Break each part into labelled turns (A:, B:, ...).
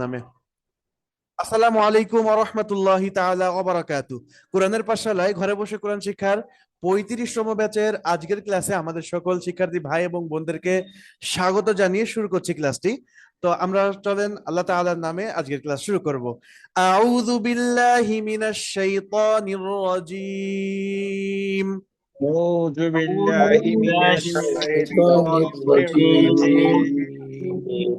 A: নামে। আসসালামু আলাইকুম ওয়া রাহমাতুল্লাহি তাআলা ওয়া বারাকাতু। কোরআনের পাঠশালায় ঘরে বসে কোরআন শিক্ষার 35তম ব্যাচের আজকের ক্লাসে আমাদের সকল শিক্ষার্থী ভাই এবং বোনদেরকে স্বাগত জানিয়ে শুরু করছি ক্লাসটি। তো আমরা চলেন আল্লাহ তাআলার নামে আজকের ক্লাস শুরু করব। আউযু বিল্লাহি মিনাশ শাইতানির রাজীম।
B: أعوذ
C: أعوذ
B: بالله من
C: بالله من
B: الشيطان
C: الشيطان الرجيم.
B: الرجيم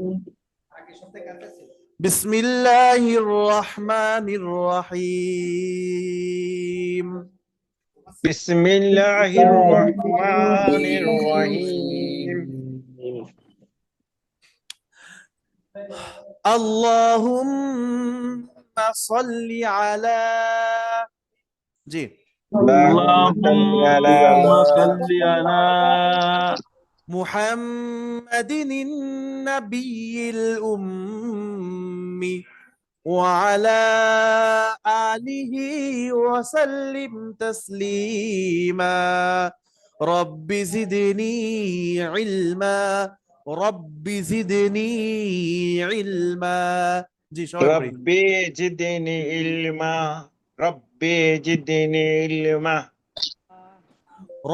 A: বিসমিল্লাহির রহমানির রহিম।
B: بسم الله الرحمن الرحيم
A: আল্লাহুম্মা সাল্লি আলা জি
B: اللهم صل على
C: اللهم صل على
A: মুহাম্মাদিন নাবিয়্যিল উম্মি وعلى آله وسلم تسليما رب زدني علما رب زدني علما জি সবাই পড়ি।
B: ربي زدني علما ربي زدني علما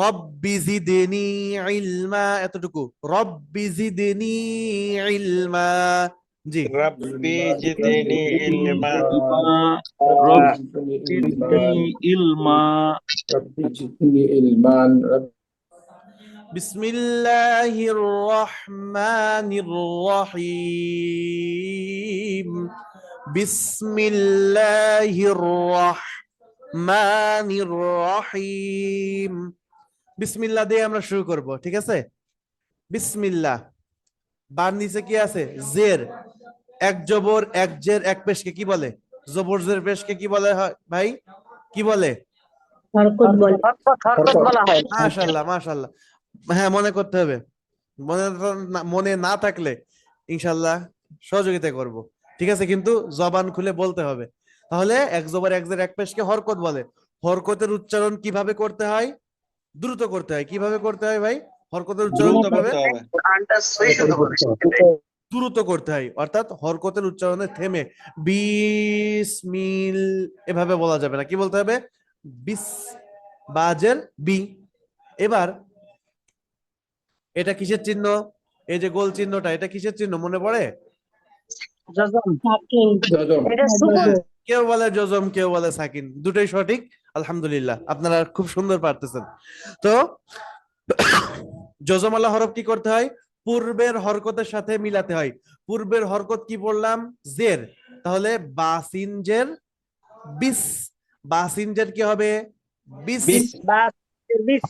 A: রব্বি জিদনি ইলমা, এতটুকু। রব্বি জিদনি ইলমা। জি
B: ربي زدني علما
C: رب زدني علما.
A: বিসমিল্লাহির রহমানির রহিম। বিসমিল্লাহির রহমানির রহিম। বিসমিল্লাহ দিয়ে আমরা শুরু করব, ঠিক আছে? বিসমিল্লাহ। বার নিচে কি আছে? জের। এক জবর এক জের এক পেশকে কি বলে? জবর জের পেশকে কি বলে হয় ভাই? কি বলে?
D: হরকত বলা হয়।
A: মাশাআল্লাহ মাশাআল্লাহ। হ্যাঁ, মনে করতে হবে। মনে না থাকলে ইনশাআল্লাহ সহযোগিতা করব, ঠিক আছে? কিন্তু জবান খুলে বলতে হবে। তাহলে এক জবর এক জের এক পেশকে হরকত বলে। হরকতের উচ্চারণ কিভাবে করতে হয়? দ্রুত করতে হয়। কিভাবে করতে হয় ভাই? হরকতের উচ্চারণ
B: দ্রুত
A: কিভাবে?
B: করতে হবে
A: দ্রুত করতে হয়, অর্থাৎ হরকতের উচ্চারণে থেমে বিসমিল এভাবে বলা যাবে না। কি বলতে হবে? বিস বাজের বি। এবার এটা কিসের চিহ্ন? এই যে গোল চিহ্নটা, এটা কিসের চিহ্ন মনে পড়ে?
D: এটা সুকুন।
A: হ্যাঁ, কেউ বলে জজম, কেউ বলে সাকিন, দুটোই সঠিক। আলহামদুলিল্লাহ, আপনারা খুব সুন্দর পারতেছেন। তো জজমালা হরফ কি করতে হয়? পূর্বের হরকতের সাথে মিলাতে হয়। পূর্বের হরকত কি পড়লাম? জের। তাহলে বাসিনজের বিস। বাসিনজের কি হবে? বিস।
B: বিস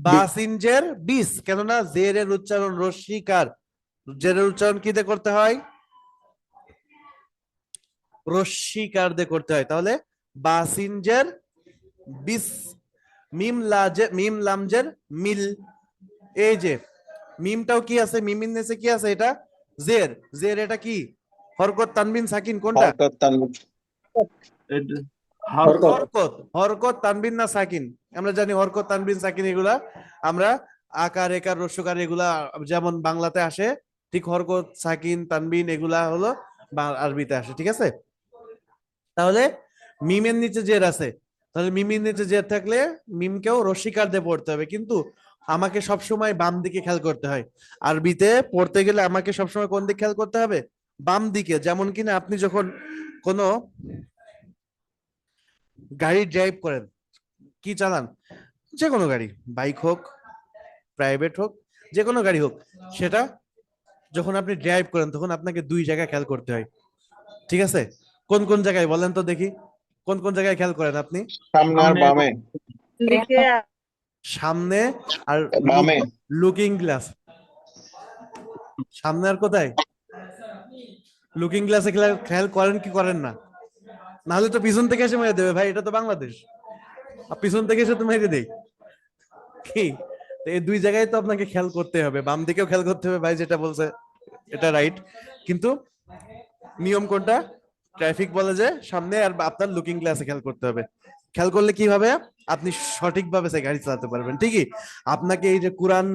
A: বাসিনজের বিস, কেননা জেরের উচ্চারণ রস্যিকার। জেরের উচ্চারণ কি দিয়ে করতে হয়? রস্যিকার দিয়ে করতে হয়। তাহলে বাসিনজের বিস। মিম লামজের মিল। এই যে মিমটাও কি আছে? মিমিন নিচে কি আছে? এটা জের। জের এটা কি? হরকত তানবিন সাকিন কোনটা?
B: হরকত তানবিন
A: হরকত। হরকত তানবিন না সাকিন? আমরা জানি হরকত তানবিন সাকিন এগুলা আমরা আকার একার রস্যকার এগুলা যেমন বাংলাতে আসে, ঠিক হরকত সাকিন তানবিন এগুলা হলো আরবিতে আসে, ঠিক আছে? তাহলে মিমের নিচে জের আছে, তাহলে মিমের নিচে জের থাকলে মিমকেও রস্যিকার দিয়ে পড়তে হবে। কিন্তু আমাকে সবসময় বাম দিকে খেয়াল করতে হয়। আরবিতে পড়তে গেলে আমাকে সবসময় কোন দিকে খেয়াল করতে হবে? বাম দিকে। যেমন কিনা আপনি যখন কোনো গাড়ি ড্রাইভ করেন, কি চালান, যে কোনো গাড়ি, বাইক হোক, প্রাইভেট হোক, যে কোনো গাড়ি হোক, সেটা যখন আপনি ড্রাইভ করেন তখন আপনাকে দুই জায়গায় খেয়াল করতে হয়, ঠিক আছে? কোন কোন জায়গায় বলেন তো দেখি? কোন কোন জায়গায় খেয়াল করেন আপনি?
B: সামনে আর বামে
A: সামনে আর
B: বামে
A: লুকিং গ্লাস। সামনে আর কোথায়? লুকিং গ্লাসে খেয়াল করেন কি করেন না? নাহলে তো পিছন থেকে এসে মেরে দেবে ভাই, এটা তো বাংলাদেশ। আর পিছন থেকে এসে তো মেরে দেই কি? তো এই দুই জায়গায় তো আপনাকে খেয়াল করতে হবে। বাম দিকেও খেয়াল করতে হবে, ভাই যেটা বলছে এটা রাইট। কিন্তু নিয়ম কোনটা? ট্রাফিক বলে যে সামনে আর আপনার লুকিং গ্লাসে খেয়াল করতে হবে। খেয়াল করলে কিভাবে আপনি সঠিকভাবে সে গাড়ি চালাতে পারবেন। ঠিকই, আপনাকে এই যে কোরআন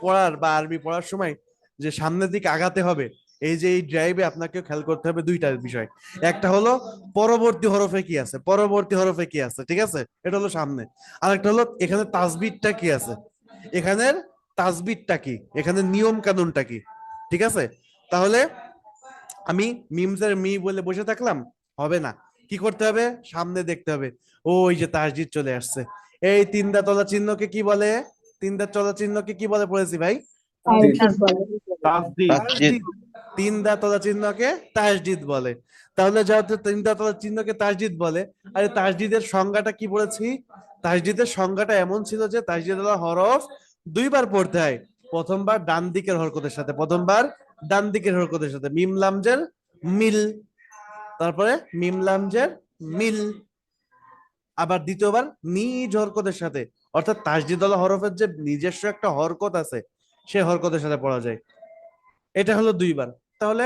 A: পড়ার বা আরবি পড়ার সময় যে সামনের দিকে আগাতে হবে, এই যে এই ড্রাইভে আপনাকে খেয়াল করতে হবে দুইটা বিষয়। একটা হলো পরবর্তী হরফে কি আছে, পরবর্তী হরফে কি আছে, ঠিক আছে, এটা হলো সামনে। আর একটা হলো এখানে তাসবিরটা কি আছে, এখানের তাসবিরটা কি, এখানে নিয়ম কানুনটা কি, ঠিক আছে। তাহলে আমি মিমসের মি বলে বসে থাকলাম হবে না, কি করতে হবে, সামনে দেখতে হবে। ওই যে তাসজিদ চলে আসছে। এই তিন দা তলা চিহ্নকে কি বলে, তিন দা তলা চিহ্নকে কি বলে পড়েছি ভাই?
D: তাসদিদ বলে।
C: তাসদিদ।
B: তাসজিদ।
A: তিন দা তলা চিহ্নকে তাসজিদ বলে। তাহলে যেহেতু তিন দা তলা চিহ্নকে তাসজিদ বলে, আরে তাসজিদের সংজ্ঞাটা কি বলেছি? তাসজিদের সংজ্ঞাটা এমন ছিল যে তাসজিদ হরফ দুইবার পড়তে হয়। প্রথমবার ডান দিকের হরকতের সাথে, প্রথমবার ডান দিকের হরকতের সাথে, মিম লামজের মিল, তারপরে মিম লামজের মিল, আবার দ্বিতীয়বার নিজ হরকতের সাথে। অর্থাৎ তাসদিদ হরফের যে নিজস্ব একটা হরকত আছে, সে হরকতের সাথে পড়া যায়। এটা হলো দুইবার। তাহলে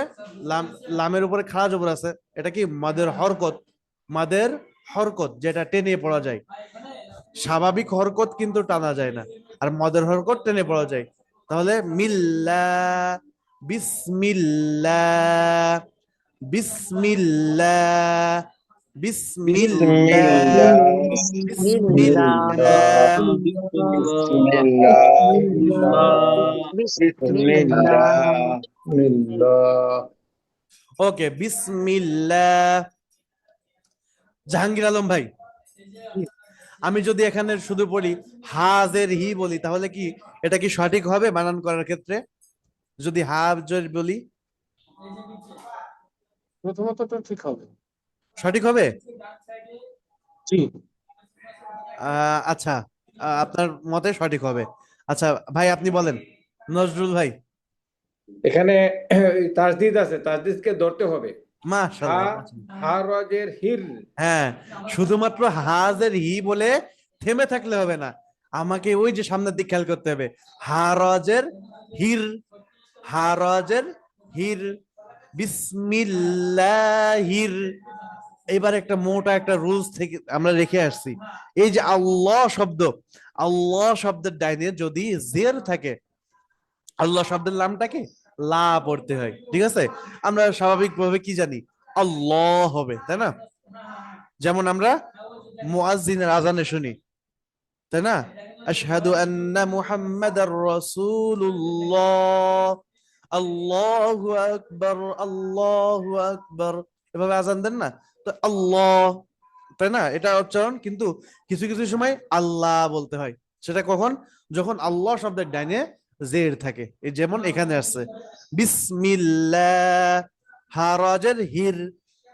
A: লাম, লামের উপরে খাড়া জবর আছে, এটা কি মাদের হরকত, মাদের হরকত যেটা টেনে পড়া যায়। স্বাভাবিক হরকত কিন্তু টানা যায় না, আর মদের হরকত টেনে পড়া যায়। তাহলে মিল্লা, বিসমিল্লাহ, বিসমিল্লাহ, বিসমিল্লাহ,
D: বিসমিল্লাহ,
A: বিসমিল্লাহ।
B: বিসমিল্লাহ, বিসমিল্লাহ,
A: ওকে, বিসমিল্লাহ। জাহাঙ্গীর আলম ভাই, আমি যদি এখানে শুধু বলি হাজের হি বলি, তাহলে কি এটা কি সঠিক হবে বানান করার ক্ষেত্রে? যদি হাজের বলি
E: প্রথমত তো ঠিক হবে।
A: সঠিক হবে?
E: জি।
A: আচ্ছা, আপনার মতে সঠিক হবে। আচ্ছা ভাই আপনি বলেন, নজরুল ভাই।
F: এখানে তাসদিদ আছে, তাসদিদকে ধরতে হবে। হা,
A: মাশাআল্লাহ।
F: হা রজের হির।
A: হ্যাঁ, শুধুমাত্র হাজের হি বলে থেমে থাকলে হবে না, আমাকে ওই যে সামনের দিক খেয়াল করতে হবে। হারজের হির, হারজের হির, বিসমিল্লাহির। এবার একটা মোটা একটা রুলস থেকে আমরা রেখে আসছি। এই যে আল্লাহ শব্দ, আল্লাহ শব্দের ডাইনে যদি জের থাকে, আল্লাহ শব্দের নামটাকে লা পড়তে হয়, ঠিক আছে। আমরা স্বাভাবিকভাবে কি জানি, আল্লাহ হবে, তাই না? যেমন আমরা মুয়াজ্জিনের আজানে শুনি, তাই না, আশহাদু আন্না মুহাম্মাদার রাসূলুল্লাহ, আল্লাহু আকবার, আল্লাহু আকবার, এভাবে আজান দেন না? তো আল্লাহ, তাই না, এটা উচ্চারণ। কিন্তু কিছু কিছু সময় আল্লাহ বলতে হয়, সেটা কখন, যখন আল্লাহ শব্দের ডাইনে জের থাকে। এই যেমন এখানে আসছে বিসমিল্লাহ, হারাজের হির,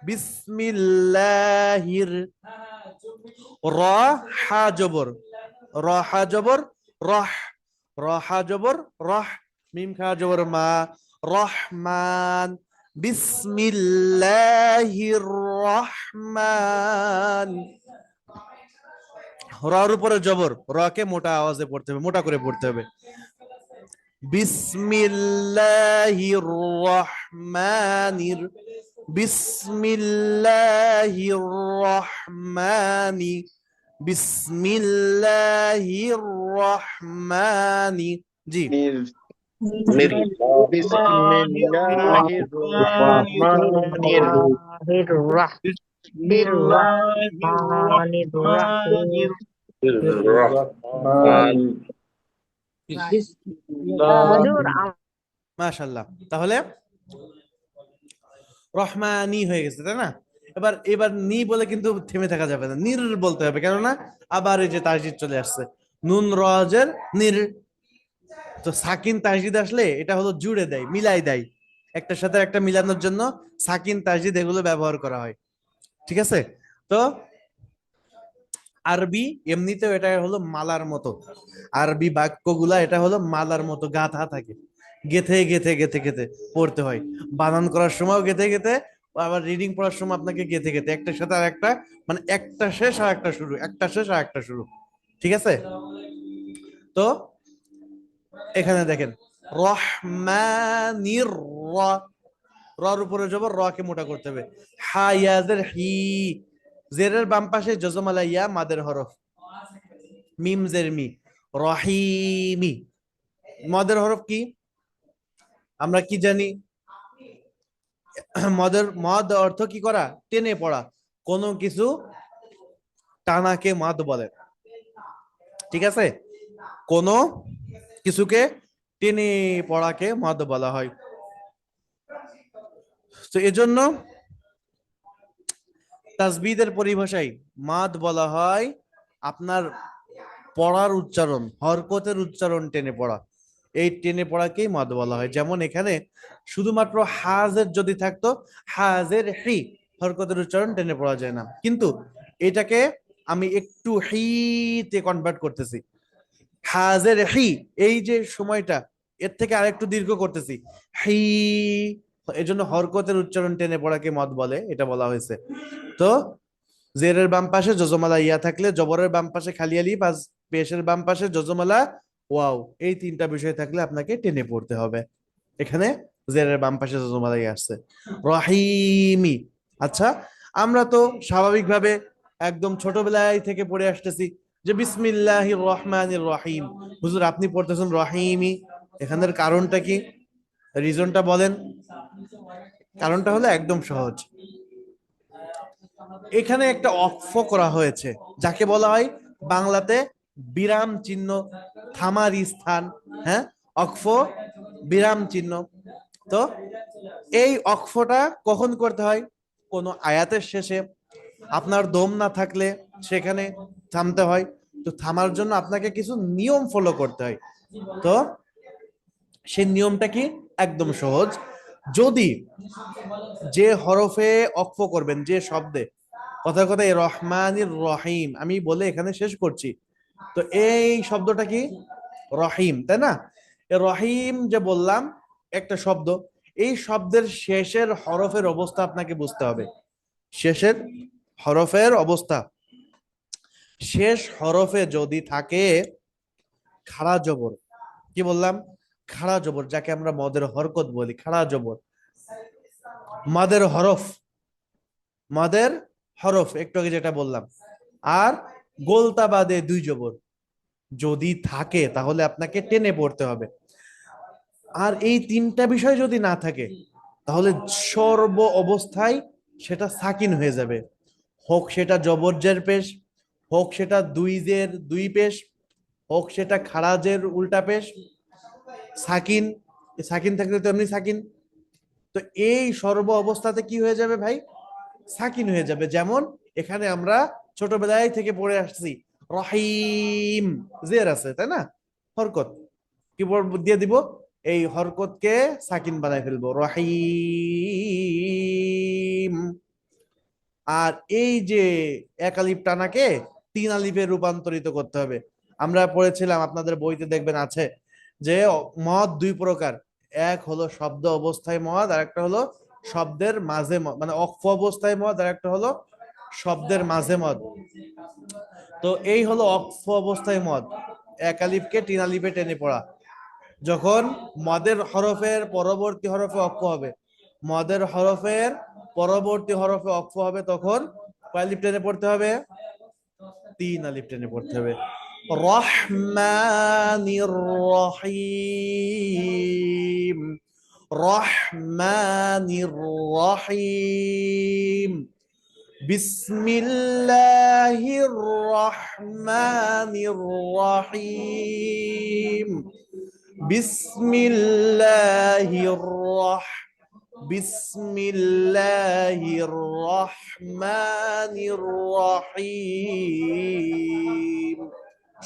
A: বিসমিল্লাহির। র হা জবর, র হা জবর রহ, র হা জবর রহ, মিম খা জবর মা, রহমান, বিসমিল্লাহির রহমান। রর উপরে জবর, রকে মোটা আওয়াজে পড়তে হবে, মোটা করে পড়তে হবে। বিসমিল্লাহির রহমানির, বিসমিল্লাহির রহমানি, বিসমিল্লাহির রহমানি। জি,
B: বিসমিল্লাহির রহমানির
C: বিসমিল্লাহির
B: রহমান।
A: মাশাআল্লাহ। তাহলে রহমানি হয়ে গেছে, তাই না? এবার এবার নি বলে কিন্তু থেমে থাকা যাবে না, নির বলতে হবে, কেননা আবার এই যে তাসজিদ চলে আসছে, নুন রজের নির। তো সাকিন তাসজিদ আসলে এটা হলো জুড়ে দেয়, মিলাই দেয়, একটার সাথে একটা মিলানোর জন্য সাকিন তাসজিদ এগুলো ব্যবহার করা হয়, ঠিক আছে। তো আরবি এমনিতেও এটা হলো মালার মতো, আরবি বাক্যগুলা এটা হলো মালার মতো গাঁথা থাকে, গেথে গেথে গেথে গেথে পড়তে হয়। বানান করার সময়ও গেথে গেথে, আবার রিডিং পড়ার সময় আপনাকে গেথে গেথে, একটার সাথে আর একটা, মানে একটা শেষ আর একটা শুরু, একটা শেষ আর একটা শুরু, ঠিক আছে। তো এখানে দেখেন রহমানির র, রর উপরে জবর, র কে মোটা করতে হবে। হায়াজের হি, জেরের বাম পাশে জজম আলা ইয়া মাদের হরফ, মিম জের মি, রহিমি। মদের হরফ কি আমরা কি জানি? মদ অর্থ কি করা? টেনে পড়া। কোনো কিছু টানাকে মদ বলে, ঠিক আছে? কোনো কিছুকে টেনে পড়াকে মদ বলা হয়। তো এজন্য তাসবিদের পরিভাষায় মাদ বলা হয় আপনার পড়ার উচ্চারণ, হরকতের উচ্চারণ টেনে পড়া। এই টেনে পড়াকেই মাদ বলা হয়। যেমন এখানে শুধুমাত্র হাজের যদি থাকতো, হাজের হি, হরকতের উচ্চারণ টেনে পড়া যায় না, কিন্তু এটাকে আমি একটু হিতে কনভার্ট করতেছি। হাজের হি, এই যে সময়টা, এর থেকে আরেকটু দীর্ঘ করতেছি, হি। এই জন্য হরকতের উচ্চারণ টেনে পড়াকে মদ বলে, এটা বলা হয়েছে। তো জেরের বাম পাশে যজমালা ইয়া থাকলে, জবরের বাম পাশে খালি আলিফ, আর পেশের বাম পাশে যজমালা ওয়াও, এই তিনটা বিষয় থাকলে আপনাকে টেনে পড়তে হবে। এখানে জেরের বাম পাশে যজমালা ইয়া আসছে। রহিমি, আচ্ছা, আমরা তো স্বাভাবিকভাবে একদম ছোটবেলায় থেকে পড়ে আসতেছি যে বিসমিল্লাহির রহমানির রহিম। হুজুর আপনি পড়তেছেন রহিমি, এখানের কারণটা কি? রিজনটা বলেন। কারণটা হলো একদম সহজ। এখানে একটা অক্ফ করা হয়েছে, যাকে বলা হয় বাংলাতে বিরাম চিহ্ন, থামার স্থান। হ্যাঁ, অক্ফ, বিরাম চিহ্ন। তো এই অক্ফটা কখন করতে হয়? কোনো আয়াতের শেষে আপনার দম না থাকলে সেখানে থামতে হয়। তো থামার জন্য আপনাকে কিছু নিয়ম ফলো করতে হয়। তো সেই নিয়মটা কি? একদম সহজ। যদি যে হরফে অক্ফ করবেন, যে শব্দে, কথার কথা রহমানির রহিম আমি বলে এখানে শেষ করছি, তো এই শব্দটা কি? রহিম, তাই না? রহিম যে বললাম একটা শব্দ, এই শব্দের শেষের হরফের অবস্থা আপনাকে বুঝতে হবে। শেষের হরফের অবস্থা, শেষ হরফে যদি থাকে খাড়া জবর, কি বললাম? খাড়া জবর, যাকে আমরা মদের হরকত বলি, খাড়া জবর, মাদের হরফ, মাদের হরফ একটু আগে যেটা বললাম, আর গোলতা বাদে দুই জবর যদি থাকে তাহলে আপনাকে টেনে পড়তে হবে। আর এই তিনটা বিষয় যদি না থাকে তাহলে সর্ব অবস্থায় সেটা সাকিন হয়ে যাবে। হোক সেটা জবরজের পেশ, হোক সেটা দুই জের দুই পেশ, হোক সেটা খারাজের উল্টা পেশ, সাকিন, সাকিন থাকলে তো এমনি সাকিন। তো এই সর্ব অবস্থাতে কি হয়ে যাবে ভাই? সাকিন হয়ে যাবে। যেমন এখানে আমরা ছোটবেলায় থেকে পড়ে আসছি রহিম, জের আছে তাই না, হরকত কি দিয়ে দিব? এই হরকতকে সাকিন বানাই ফেলবো, রহিম। আর এই যে এক আলিফ টানাকে তিন আলিফে রূপান্তরিত করতে হবে। আমরা পড়েছিলাম, আপনাদের বইতে দেখবেন আছে, যে মদ দুই প্রকার। এক হলো শব্দ অবস্থায় মদ, আর একটা হলো শব্দের মাঝে মদ, মানে অক্ফ অবস্থায় মদ, আর একটা হলো শব্দের মাঝে মদ। তো এই হলো অক্ফ অবস্থায় মদ, এক আলিফকে তিন আলিফে টেনে পড়া। যখন মদের হরফের পরবর্তী হরফে অক্ফ হবে, মদের হরফের পরবর্তী হরফে অক্ফ হবে, তখন কয় আলিফ টেনে পড়তে হবে? তিন আলিফ টেনে পড়তে হবে। রহমানির রহিম, রহমানির রহিম, বিসমিল্লাহির রহমানির রহিম, বিসমিল্লাহির বিসমিল্লাহির রহমানির রহিম।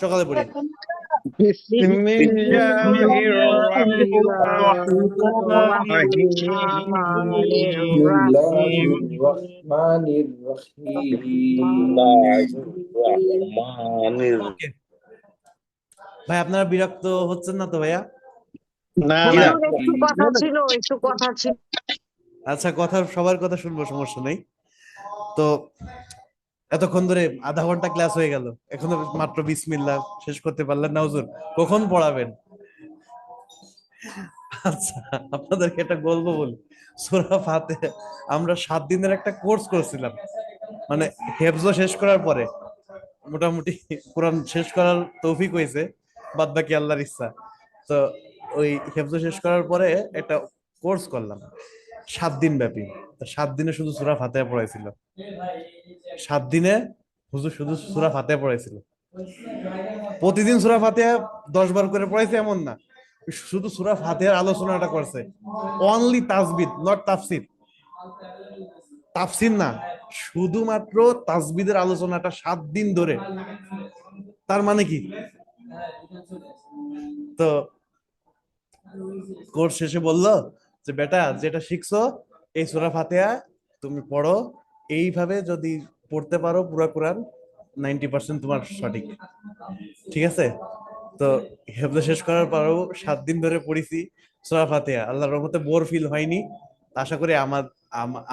A: সকালে পড়ি।
B: বিসমিল্লাহির
F: বিসমিল্লাহির রহমানির রহিম।
B: রহমানির
A: ওকে ভাই, আপনারা বিরক্ত হচ্ছেন না তো ভাইয়া?
B: না না
D: হুজুর একটু কথা ছিল, একটু কথা ছিল।
A: আচ্ছা, কথা সবার কথা শুনবো, সমস্যা নেই। তো এতক্ষণ ধরে আধা ঘন্টা ক্লাস হয়ে গেল, এখনো মাত্র বিসমিল্লাহ শেষ করতে পারলেন না হুজুর, কখন পড়াবেন? আচ্ছা, আপনাদেরকে একটা গল্প বলি। সূরা ফাতিহা আমরা 7 দিনের একটা কোর্স করেছিলাম, মানে হেফজ শেষ করার পরে মোটামুটি কোরআন শেষ করার তৌফিক হয়েছে, বাদ বাকি আল্লাহর ইচ্ছা। তো ওই হেফজ শেষ করার পরে একটা কোর্স করলাম। 7 দিন ব্যাপী। তো 7 দিনে শুধু সূরা ফাতিহা পড়াইছিল। 7 দিনে হুজুর শুধু সূরা ফাতিহা পড়াইছিল। প্রতিদিন সূরা ফাতিহা 10 বার করে পড়াইছে এমন না, শুধু সূরা ফাতিহার আলোচনাটা করছে। অনলি তাসবিদ, নট তাফসির। তাফসির না, শুধুমাত্র তাসবিদের আলোচনাটা 7 দিন ধরে। তার মানে কি? তো কোর্স শেষে বললো যে বেটা যেটা শিখছো এই সূরা ফাতিহা তুমি পড়ো, এইভাবে যদি পড়তে পারো পুরো কোরআন 90% তোমার সঠিক। ঠিক আছে? তো হেফজ শেষ করার পরেও 7 দিন ধরে পড়েছি সূরা ফাতিহা, আল্লাহর রহমতে বোর ফিল হয়নি। আশা করি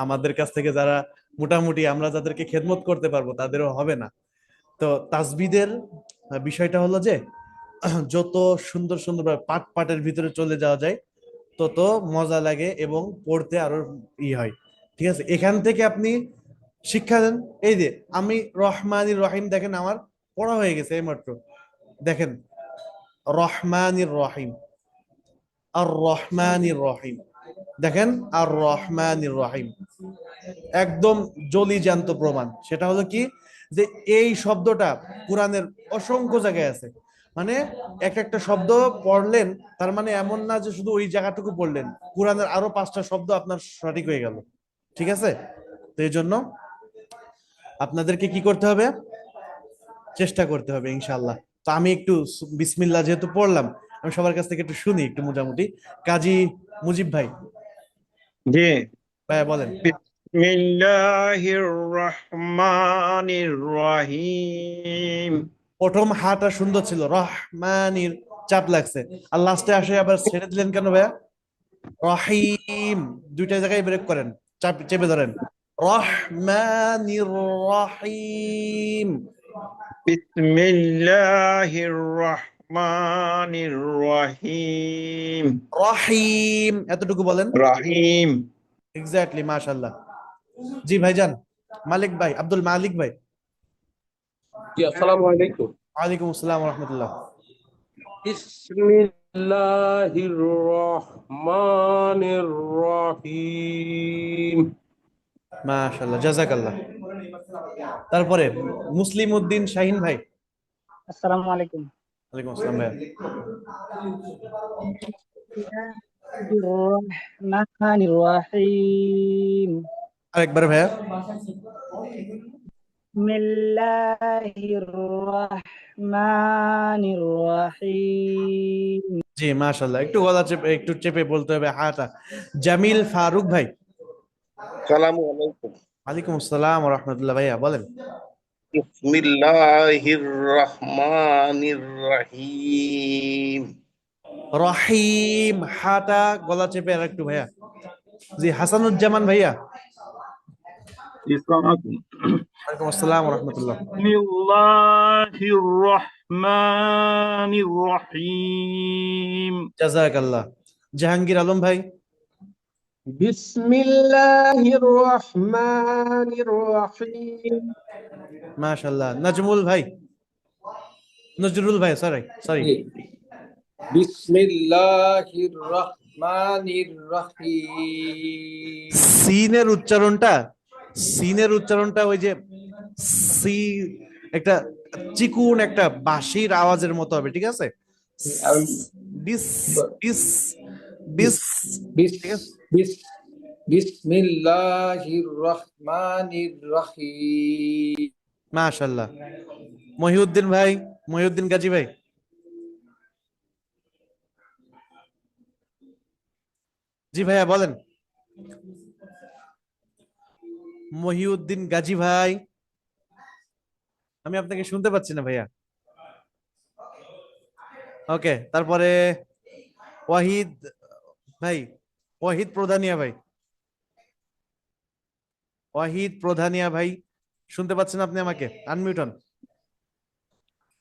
A: আমাদের কাছ থেকে যারা মোটামুটি আমরা যাদেরকে খেদমত করতে পারবো তাদেরও হবে না। তো তাসবিদের বিষয়টা হলো যে যত সুন্দর সুন্দর পাট পাটের ভিতরে চলে যাওয়া যায় তত মজা লাগে এবং পড়তে আরো হয়। ঠিক আছে, এখান থেকে আপনি শিক্ষা দেন। এই যে আমি রহমানির রহিম, দেখেন আমার পড়া হয়ে গেছে এইমাত্র। দেখেন, রহমানির রহিম, আর রহমানির রহিম, দেখেন আর রহমানির রহিম, একদম জলি জ্যান্ত প্রমাণ। সেটা হলো কি, যে এই শব্দটা কোরআনের অসংখ্য জায়গায় আছে। মানে একটা একটা শব্দ পড়লেন, তার মানে এমন না যে শুধু ওই জায়গাটুকু পড়লেন, কোরআনের আরো 5টা শব্দ আপনার সঠিক হয়ে গেল। ঠিক আছে? তো এই জন্য আপনাদেরকে কি করতে হবে? চেষ্টা করতে হবে ইনশাআল্লাহ। তো আমি একটু বিসমিল্লাহ যেহেতু পড়লাম, আমি সবার কাছ থেকে একটু শুনি একটু মোটামুটি। কাজী মুজিব ভাই,
B: জি।
A: ভাই বলেন।
B: বিসমিল্লাহির রহমানির রহিম।
A: প্রথম হাটা সুন্দর ছিল, রহমানির চাপ লাগছে, আর লাস্টে আসে আবার ছেড়ে দিলেন কেন ভাইয়া? রহিম, দুইটা জায়গায় ব্রেক করেন, চাপ চেপে ধরেন। রহমানির রহিম,
B: বিসমিল্লাহির রহমানির রহিম।
A: রহিম, এতটুকু বলেন।
B: রহিম।
A: এক্স্যাক্টলি, মাশাআল্লাহ। জি ভাইজান, মালিক ভাই, আব্দুল মালিক ভাই।
E: জি, আসসালামু আলাইকুম।
A: ওয়ালাইকুম আসসালাম ওয়া রাহমাতুল্লাহ।
E: বিসমিল্লাহির রহমানির রহিম।
A: মাশাআল্লাহ, জাযাকাল্লাহ। তারপরে মুসলিম উদ্দিন শাহিন ভাই।
G: আসসালামু আলাইকুম।
A: ওয়ালাইকুম আসসালাম ভাই।
G: রহমানির রহিম।
A: আরেকবার ভাইয়া।
G: বিসমিল্লাহির রহমানির রহিম।
A: জি মাশাআল্লাহ, একটু গলা চেপে, একটু চেপে বলতে হবে হাটা। জামিল ফারুক ভাই।
H: সালামু আলাইকুম।
A: ওয়ালাইকুম আসসালাম ওয়া রাহমাতুল্লাহ, ভাইয়া বলেন।
H: বিসমিল্লাহির রহমানির রহিম।
A: রহিম, হাটা গলা চেপে আর একটু ভাইয়া। জি হাসানুজ্জামান ভাইয়া।
C: ইসলামাকুম।
A: ওয়ালাইকুম আসসালাম ওয়া রাহমাতুল্লাহ।
C: বিসমিল্লাহির রহমানির রহিম।
A: জাযাকাল্লাহ। জাহাঙ্গীর আলম ভাই।
E: বিসমিল্লাহির রহমানির রহিম।
A: মাশাআল্লাহ। নাজমুল ভাই, নজরুল ভাই, সরি সরি।
F: বিসমিল্লাহির রহমানির রহিম।
A: সিনের উচ্চারণটা, সিনের উচ্চারণটা ওই যে সি, একটা চিকুন একটা বাঁশির আওয়াজের মতো হবে। ঠিক আছে? বিস বিস বিস।
F: বিস
A: ঠিক আছে?
F: বিস বিসমিল্লাহির রহমানির রহিম।
A: মাশাআল্লাহ। মহিউদ্দিন ভাই, মহিউদ্দিন গাজী ভাই। জি ভাইয়া বলেন। মহিউদ্দিন গাজী ভাই, আমি আপনাকে শুনতে পাচ্ছি না ভাইয়া। ওকে, তারপরে ওয়াহিদ ভাই, ওয়াহিদ প্রধানিয়া ভাই। ওয়াহিদ প্রধানিয়া ভাই, শুনতে পাচ্ছেন আপনি আমাকে? আনমিউট হন।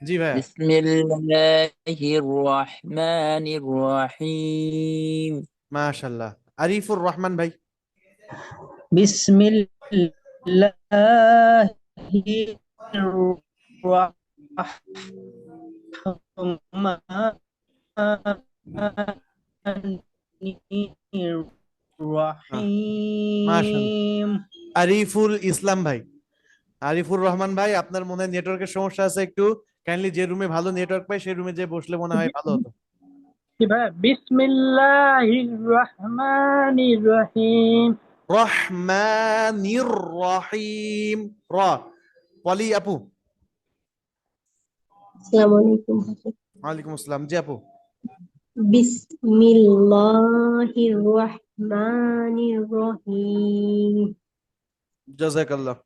A: জি ভাইয়া।
I: বিসমিল্লাহির রহমানির রহিম।
A: মাশাআল্লাহ। আরিফুর রহমান ভাই।
G: বিসমিল্লাহির রহমানির রহিম
A: আরিফুল ইসলাম ভাই, আরিফুর রহমান ভাই, আপনার মনে হয় নেটওয়ার্কের সমস্যা আছে একটু। কাইন্ডলি যে রুমে ভালো নেটওয়ার্ক পায় সেই রুমে যে বসলে মনে হয় ভালো হতো।
G: বিসমিল্লাহির রহমানির রহিম
A: রহমানির রহিম। র পলি আপু।
J: আসসালামু আলাইকুম।
A: ওয়ালাইকুম আসসালাম। জি আপু।
J: বিসমিল্লাহির রহমানির রহিম।
A: জাযাকাল্লাহ।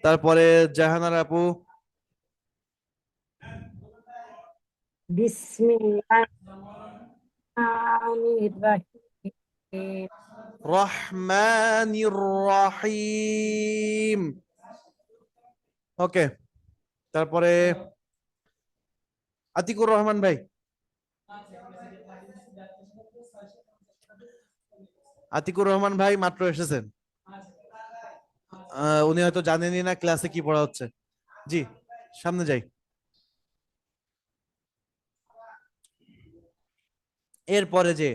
A: তারপরে জাহানারা আপু।
D: বিসমিল্লাহির রহিম
A: রহমানির রহিম। ওকে, তারপরে আতিকুর রহমান ভাই। আতিকুর রহমান ভাই মাত্র এসেছেন, উনি হয়তো জানেনই না ক্লাসে কি পড়া হচ্ছে। জি, সামনে যাই। এরপরে যে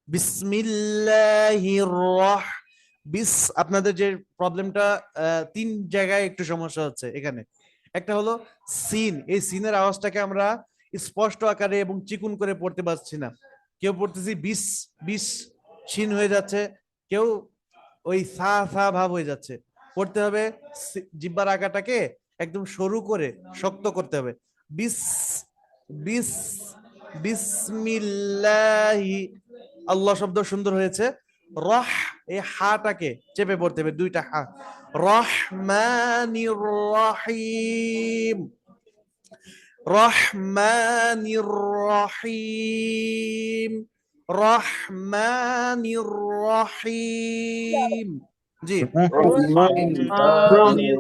A: বিসমিল্লাহির রহ বিস, আপনাদের যে প্রবলেমটা তিন জায়গায় একটু সমস্যা হচ্ছে এখানে। একটা হলো সিন, এই সিনের আওয়াজটাকে আমরা স্পষ্ট আকারে এবং চিকুন করে পড়তে পারছি না। কেউ পড়তেছি বিস বিস, সিন হয়ে যাচ্ছে, কেউ ওই সা সা ভাব হয়ে যাচ্ছে। পড়তে হবে জিহ্বার আগাটাকে একদম সরু করে শক্ত করতে হবে। বিস বিস বিসমিল্লাহি। আল্লাহ শব্দ সুন্দর হয়েছে। রহ, এই হাটাকে চেপে পড়তে হবে, দুইটা হা। রহমানির রহিম, রহমানির রহিম, রহমানির রহিম। জি,
C: রহমানির রহিম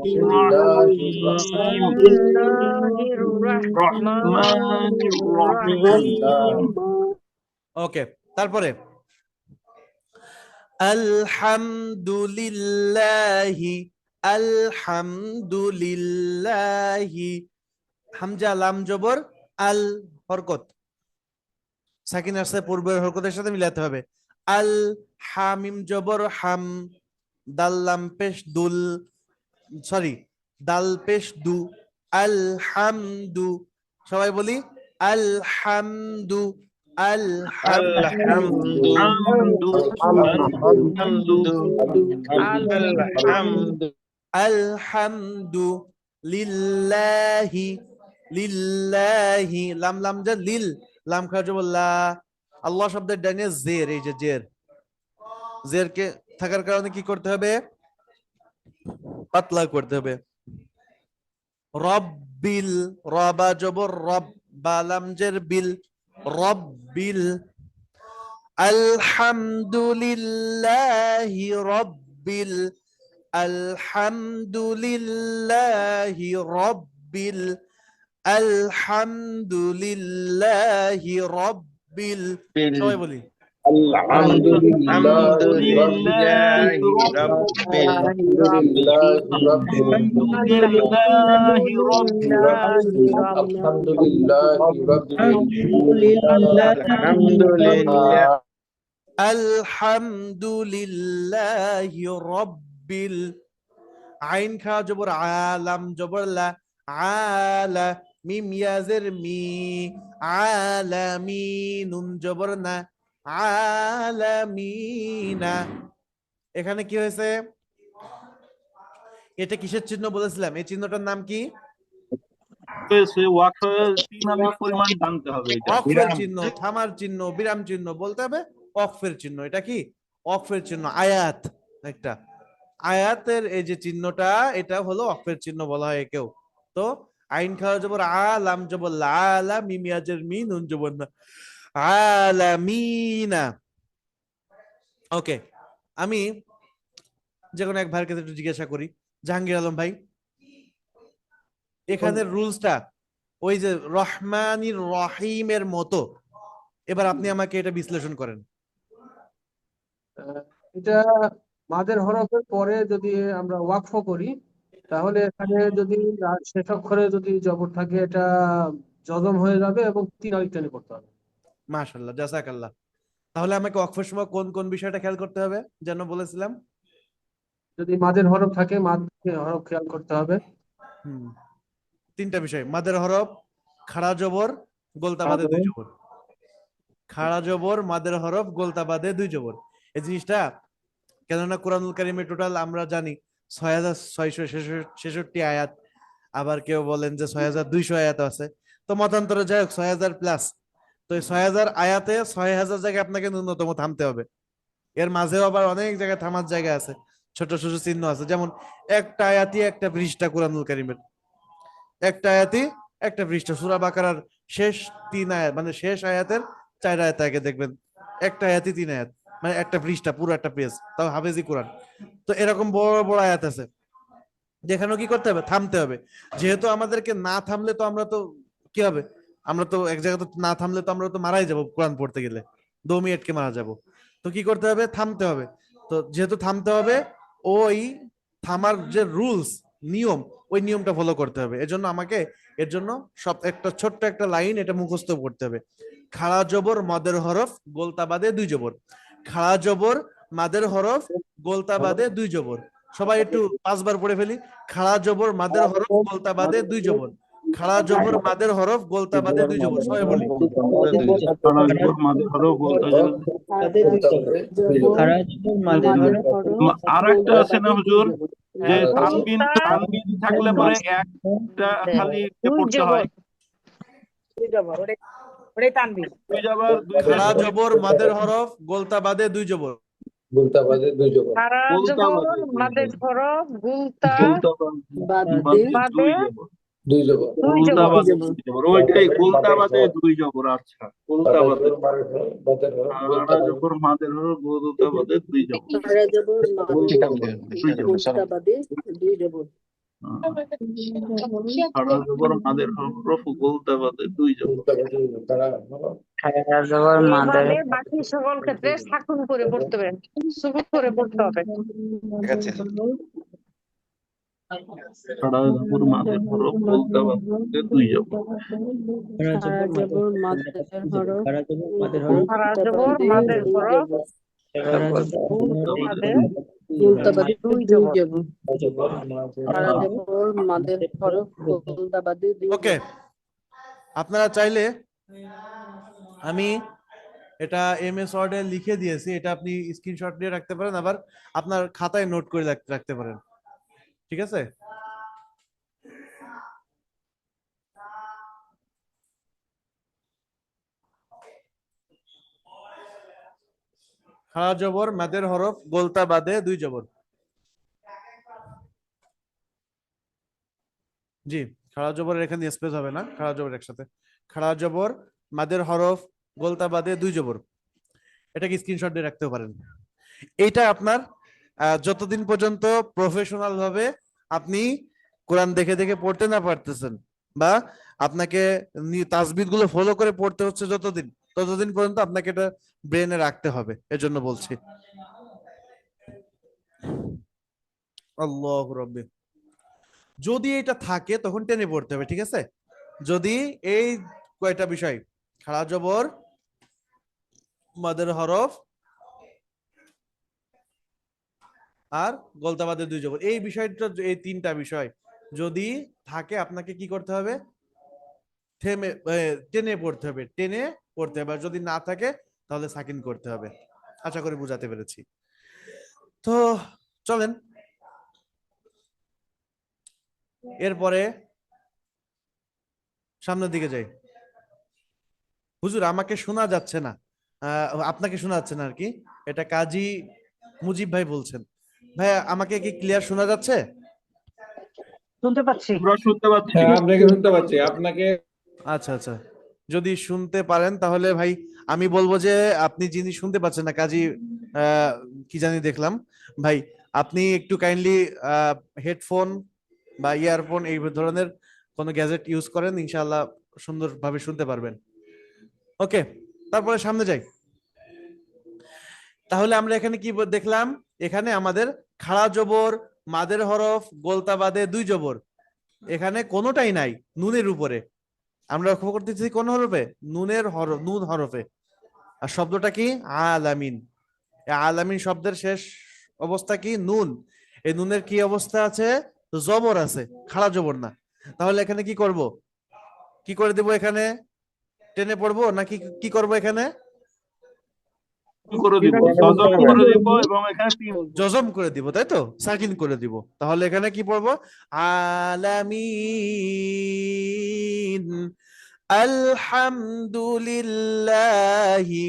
D: বিসমিল্লাহির
C: রহমানির
D: রহমানির
C: রহিম
D: রহিম
A: ওকে। তারপরে আলহামদুলিল্লাহি, আলহামদুলিল্লাহি। হামজা লাম জবর আল, হরকত সাকিন আসছে পূর্বের হরকতের সাথে মিলাতে হবে। আল, হামিম জবর হাম, দাল লাম পেশ দুল, সরি দাল পেশ দু, আলহামদু। সবাই বলি আলহামদু, আলহামদু,
B: আলহামদু
C: হামদু
B: আলহামদু
A: আলহামদু লিল্লাহি, লিল্লাহি লাম লাম যা লিল, লাম খাজু বললা। আল্লাহ শব্দের ডাইনে জের, এই যে জের, জেরকে থাকার কারণে কি করতে হবে? পাতলা করতে হবে। রব্বিল, রবা জবর রব, বালাম জের বিল, রব্বিল। আলহামদুলিল্লাহি রব্বিল, আলহামদুলিল্লাহি রব্বিল, আলহামদুলিল্লাহি রব্বিল। সবাই বলি
B: আলহামদুলিল্লাহি
C: আলহামদুলিল্লাহি
B: রাব্বিল
C: আলহামদুলিল্লাহি রাব্বিল
B: আলহামদুলিল্লাহ
A: আলহামদুলিল্লাহি রব্বিল। আইন খা জবর আলাম জবর লা, আলা মিম ইয়াজের মি, আলামি নুন জবর না, আলামিনা। এখানে কি হয়েছে? এটা কিসের চিহ্ন বলেছিলাম? এই চিহ্নটার নাম কি?
C: হয়েছে ওয়াকফের 3 আলিফ পরিমাণ টানতে হবে এটা।
A: ওয়াকফের চিহ্ন, থামার চিহ্ন, বিরাম চিহ্ন বলতে হবে। ওয়াকফের চিহ্ন, এটা কি? ওয়াকফের চিহ্ন, আয়াত একটা। আয়াতের এই যে চিহ্নটা, এটা হলো ওয়াকফের চিহ্ন বলা হয় কেউ। তো আইন খাওয়া জবর আলাম জবর আলা, মিম ইয়াজের মি, নুন জবর না, আলামিনা। ওকে, আমি যে কোনো এক ভাইয়ের কাছে একটু জিজ্ঞাসা করি। জাহাঙ্গীর আলম ভাই, এখানের রুলসটা ওই যে রহমানির রহিমের মতো, এবার আপনি আমাকে এটা বিশ্লেষণ করেন।
E: এটা মাদের হরফের পরে যদি আমরা ওয়াকফ করি, তাহলে এখানে যদি শেষ অক্ষরে যদি জবর থাকে, এটা জজম হয়ে যাবে এবং 3 আলিফ টেনে পড়তে হবে।
A: মাশাআল্লাহ, জাযাকাল্লাহ। তাহলে আমাকে ওয়াকফের সময় কোন কোন বিষয়টা খেয়াল করতে হবে যেন বলেছিলাম?
E: যদি মাদের হরফ থাকে মাদের হরফ খেয়াল করতে হবে।
A: হুম, তিনটা বিষয়: মাদের হরফ, খাড়া জবর, গোলতা বাদে দুই জবর। খাড়া জবর, মাদের হরফ, গোলতা বাদে দুই জবর। এই জিনিসটা কেননা কোরআনুল কারীমে টোটাল আমরা জানি 6666 আয়াত, আবার কেউ বলেন যে 6200 আয়াত আছে। তো মতান্তরে যাই হোক 6000 প্লাস। তো এই 6000 আয়াতে 6000 জায়গায় আপনাকে ন্যূনতম থামতে হবে। এর মাঝেও আবার অনেক জায়গায় থামার জায়গা আছে, ছোট ছোট চিহ্ন আছে। যেমন একটা আয়াতই একটা পৃষ্ঠা কোরআনুল কারীমের, একটা আয়াতই একটা পৃষ্ঠা। সূরা বাকারার শেষ 3 আয়াত, মানে শেষ আয়াতের 4 আয়াত আগে দেখবেন একটা আয়াতই 3 আয়াত, মানে একটা পৃষ্ঠা, পুরো একটা পেজ, তাও হাফেজি কোরআন। তো এরকম বড় বড় আয়াত আছে, যেখানেও কি করতে হবে? থামতে হবে। যেহেতু আমাদেরকে না থামলে তো আমরা তো কি হবে, আমরা তো এক জায়গায় তো না থামলে তো আমরা তো মারাই যাব কোরআন পড়তে গেলে, দমই আটকে মারা যাব। তো কি করতে হবে? থামতে হবে। তো যেহেতু থামতে হবে, ওই থামার যে রুলস, নিয়ম, ওই নিয়মটা ফলো করতে হবে। এজন্য আমাকে এর জন্য সব একটা ছোট্ট একটা লাইন এটা মুখস্থ করতে হবে: খাড়া জবর, মাদের হরফ, গোলতা বাদে দুই জবর। খাড়া জবর, মাদের হরফ, গোলতা বাদে দুই জবর। সবাই একটু 5 বার পড়ে ফেলি: খাড়া জবর, মাদের হরফ, গোলতা বাদে দুই জবর। খাড়া জবর, মাদের হরফ, গোলতা বাদে দুই জবর। সবাই বলি।
C: খাড়া জবর, মাদের হরফ, গোলতা বাদে।
G: খাড়া জবর, মাদের হরফ,
C: আর একটা আছে না হুজুর, যে তানবিন থাকলে পরে একটা খালি পড়তে হয়।
D: দুই জবর, ওটাই তানবিন।
C: দুই জবর, দুই
A: খাড়া
C: জবর।
A: জবর, মাদের হরফ, গোলতা বাদে দুই জবর।
F: গুলতা বাদে দুই জবর।
D: খাড়া
C: গোলতা
D: জবর,
C: বাদে দুই
D: মাদের
C: জবর।
D: হরফ, গুলতা
C: গোলতা বাদে
D: বাদে
C: দুই জবর।
F: দুই জবর।
D: দুই
C: গোলতা
D: জবর।
C: বাদে দুই জবর, ওইটাই গোলতা বাদে দুই জবর। আচ্ছা, গোলতা বাদে। খাড়া জবর, মাদের হরফ, গোলতা বাদে দুই জবর।
H: ঠিক আছে
C: দুই জবর। খাড়া জবর, মাদের হরফ, গোলতা বাদে দুই জবর।
I: খাড়া জবর,
D: এই
I: মাদের
D: মানে বাকি সকল ক্ষেত্রে সাকুন করে পড়তে হবে, সুকুন করে পড়তে হবে।
H: ঠিক আছে
C: খাড়া জবর, মাদের হরফ, গোলতা বাদে দুই জবর।
G: খাড়া জবর, মাদের হরফ, খাড়া জবর, মাদের হরফ,
D: খাড়া জবর, মাদের হরফ,
G: খাড়া জবর,
C: গোলতা বাদে
D: বাদে দুই জবর।
A: ওকে, আপনারা চাইলে আমি এটা এমএস ওয়ার্ডে লিখে দিয়েছি, এটা আপনি স্ক্রিনশট নিয়ে রাখতে পারেন, আবার আপনার খাতায় নোট করে রাখতে পারেন। ঠিক আছে? খাড়া জবর, মাদের হরফ, গোলতা বাদে দুই জবর। জি, খাড়া জবরের এখানে স্পেস হবে না, খাড়া জবর একসাথে। খাড়া জবর, মাদের হরফ, গোলতা বাদে দুই জবর। এটাকে স্ক্রিনশট দিয়ে রাখতে পারেন। এইটা আপনার যতদিন পর্যন্ত প্রফেশনাল ভাবে আপনি কোরআন দেখে দেখে পড়তে না পারতেছেন, বা আপনাকে তাসবিদ গুলো ফলো করে পড়তে হচ্ছে যতদিন, ততদিন পর্যন্ত আপনাকে এটা ব্রেনে রাখতে হবে। এজন্য বলছি। আল্লাহু রাব্বি। যদি এটা থাকে তখন টেনে পড়তে হবে, ঠিক আছে? যদি এই কয়টা বিষয়, খাড়া জবর, মাদের হরফ আর গোলতা বাদে দুই জবর, এই বিষয়টা, এই তিনটা বিষয় যদি থাকে, আপনাকে কি করতে হবে? টেনে পড়তে হবে, টেনে পড়তে হবে। আর যদি না থাকে তাহলে সাকিন করতে হবে। আশা করি বুঝাতে পেরেছি। তো চলেন এরপরে সামনের দিকে যাই। হুজুর আমাকে শোনা যাচ্ছে না, আপনাকে শোনা যাচ্ছে না আর কি, এটা কাজী মুজিব ভাই বলছেন। ভাই আমাকে কি ক্লিয়ার শোনা যাচ্ছে?
D: শুনতে পাচ্ছি।
C: আমরা শুনতে পাচ্ছি।
F: হ্যাঁ, আপনাকে শুনতে পাচ্ছি। আপনাকে
A: আচ্ছা আচ্ছা, যদি শুনতে পারেন তাহলে ভাই আমি বলবো যে আপনি যিনি শুনতে পাচ্ছেন না, কাজী কি জানি দেখলাম, ভাই আপনি একটু কাইন্ডলি হেডফোন বা ইয়ারফোন এই ধরনের কোনো গ্যাজেট ইউজ করেন, ইনশাআল্লাহ সুন্দরভাবে শুনতে পারবেন। ওকে, তারপরে সামনে যাই। তাহলে আমরা এখানে কি দেখলাম? এখানে আমাদের খাড়া জবর, মাদের হরফ, গোলতা বাদে দুই জবর, এখানে কোনোটাই নাই নুনের উপরে। আমরা লক্ষ্য করতেছি কোন হরফে? নুনের হরফ, নুন হরফে। আর শব্দটা কি? আলামিন। এই আলামিন শব্দের শেষ অবস্থা কি? নুন। এই নুনের কি অবস্থা আছে? জবর আছে, খাড়া জবর না। তাহলে এখানে কি করব? কি করে দেব? এখানে টেনে পড়বো নাকি কি করব? এখানে
C: করে দিব, সজব করে দিব, এবং এখানে তিন
A: জজম করে দিব, তাই তো? সাকিন করে দিব। তাহলে এখানে কি পড়বো? আলামিন, আলহামদুলিল্লাহি,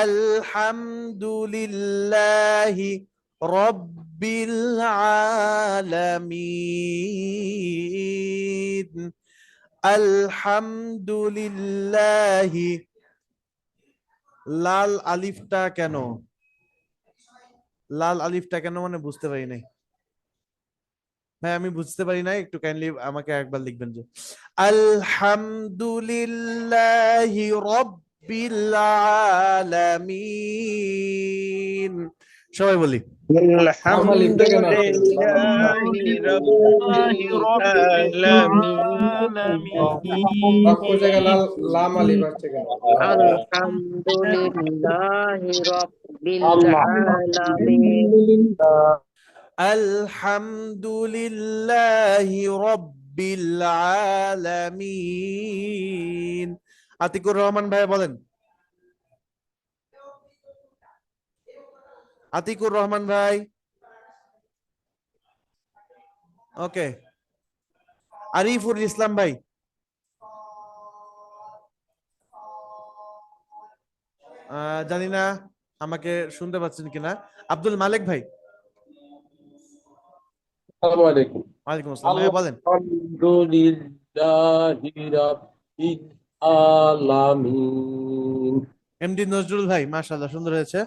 A: আলহামদুলিল্লাহি রব্বিল আলামিন, আলহামদুলিল্লাহি। লাল আলিফটা কেন? লাল আলিফটা কেন মানে বুঝতে পারি নাই ভাই, আমি বুঝতে পারি নাই, একটু কাইন্ডলি আমাকে একবার লিখবেন যে আলহামদুলিল্লাহি রাব্বিল আলামিন। সবাই বলি
B: আলহামদুলিল্লাহি রাব্বিল আলামিন।
F: অক্ষর জায়গায় লাম আলিফ আসছে কেন?
I: আলহামদুলিল্লাহি রাব্বিল আলামিন।
A: আলহামদুলিল্লাহি রাব্বিল আলামিন। আতিকুর রহমান ভাই বলেন। আতিকুর রহমান ভাই, ওকে। আরিফুল ইসলাম ভাই, জানি না আমাকে শুনতে পাচ্ছেন কিনা। আব্দুল মালিক ভাই,
E: আসসালামু আলাইকুম।
A: ওয়ালাইকুম আসসালাম ভাই, বলেন।
E: আলহামদুলিল্লাহি রাব্বিল আলামিন।
A: এমডি নজরুল ভাই, মাশাআল্লাহ, সুন্দর হয়েছে।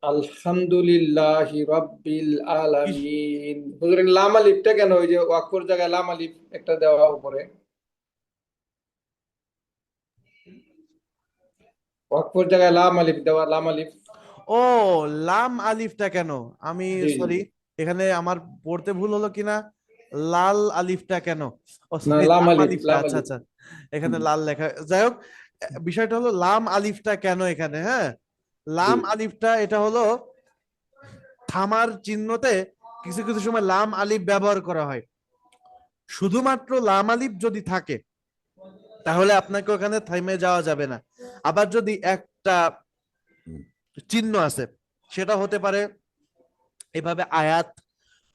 F: আলহামদুলিল্লাহি রাব্বিল আলামিন। হুজুর এই লাম আলিফটা কেন? ওই যে অক্ষর জায়গায় লাম আলিফ একটা দেওয়া উপরে, অক্ষর জায়গায় লাম আলিফ দেওয়া, লাম আলিফ।
A: ও, লাম আলিফটা কেন? আমি
F: জি।
A: সরি, এখানে আমার পড়তে ভুল হলো কিনা। লাল আলিফটা কেন? ও
F: না,
A: সরি,
F: লাম
A: লাম
F: আলিফ,
A: আলিফটা,
F: লাম
A: আচ্ছা
F: আলিফ।
A: আচ্ছা, এখানে লাল লেখা। যাই হোক, বিষয়টা হলো লাম আলিফটা কেন এখানে। হ্যাঁ, লাম আলিফটা এটা হলো থামার চিহ্নতে কিছু কিছু সময় লাম আলিফ ব্যবহার করা হয়। শুধুমাত্র লাম আলিফ যদি থাকে তাহলে আপনাকে ওখানে থামে যাওয়া যাবে না। আবার যদি একটা চিহ্ন আছে, সেটা হতে পারে এভাবে আয়াত,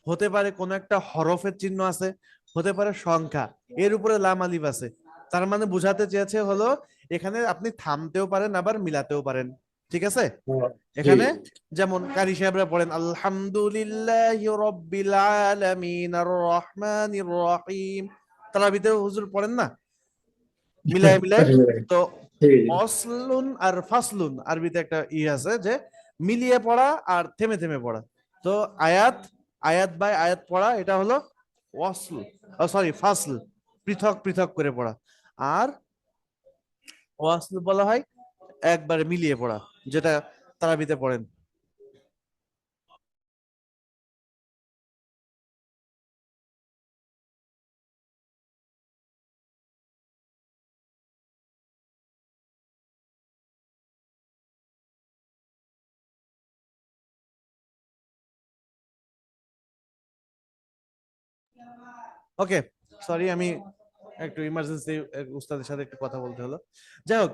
A: হতে পারে কোন একটা হরফের চিহ্ন আছে, হতে পারে সংখ্যা, এর উপরে লাম আলিফ আছে, তার মানে বোঝাতে চেয়েছে হলো এখানে আপনি থামতেও পারেন আবার মিলাতেও পারেন। ঠিক আছে? এখানে যেমন কারি সাহেবরা পড়েন আলহামদুলিল্লাহি রাব্বিল আলামিন আর রহমানির রহিম, তারাবিতেও হুজুর পড়েন না মিলায় মিলায়। তো অসলুন আর ফাসলুন আরবিতে একটা আছে যে মিলিয়ে পড়া আর থেমে থেমে পড়া। তো আয়াত, আয়াত বাই আয়াত পড়া, এটা হলো ওয়াসল, সরি ফাসল, পৃথক পৃথক করে পড়া। আর ওয়াসল বলা হয় একবারে মিলিয়ে পড়া, যেটা তারাবিতে পড়েন। ওকে, সরি, আমি একটু ইমার্জেন্সি উস্তাদের সাথে একটু কথা বলতে হলো। যাই হোক,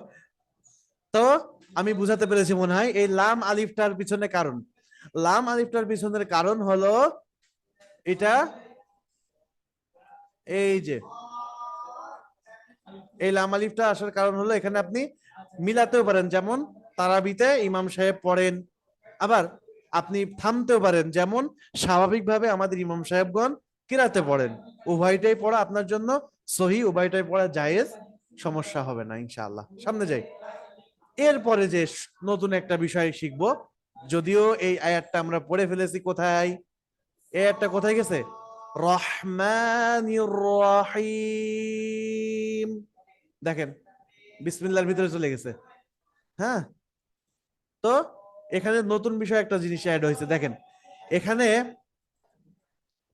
A: তো আমি বুঝাতে পেরেছি মনে হয় এই লাম আলিফটার পিছনে কারণ। লাম আলিফটার পিছনের কারণ হলো এটা, এই যে এই লাম আলিফটা আসার কারণ হলো এখানে আপনি মিলাতেও পারেন, যেমন তারাবিতে ইমাম সাহেব পড়েন, আবার আপনি থামতেও পারেন, যেমন স্বাভাবিকভাবে আমাদের ইমাম সাহেবগণ কিরাতে পড়েন। উভয়টাই পড়া আপনার জন্য সহি, উভয়টাই পড়া জায়েজ, সমস্যা হবে না ইনশাআল্লাহ। সামনে যাই। এরপরে যে নতুন একটা বিষয় শিখবো, যদিও এই আয়াতটা আমরা পড়ে ফেলেছি, কোথায় এই আয়াতটা কোথায় গেছে? রহমানির রহিম, দেখেন বিসমিল্লাহর ভিতরে চলে গেছে। হ্যাঁ, তো এখানে নতুন বিষয় একটা জিনিস অ্যাড হয়েছে। দেখেন এখানে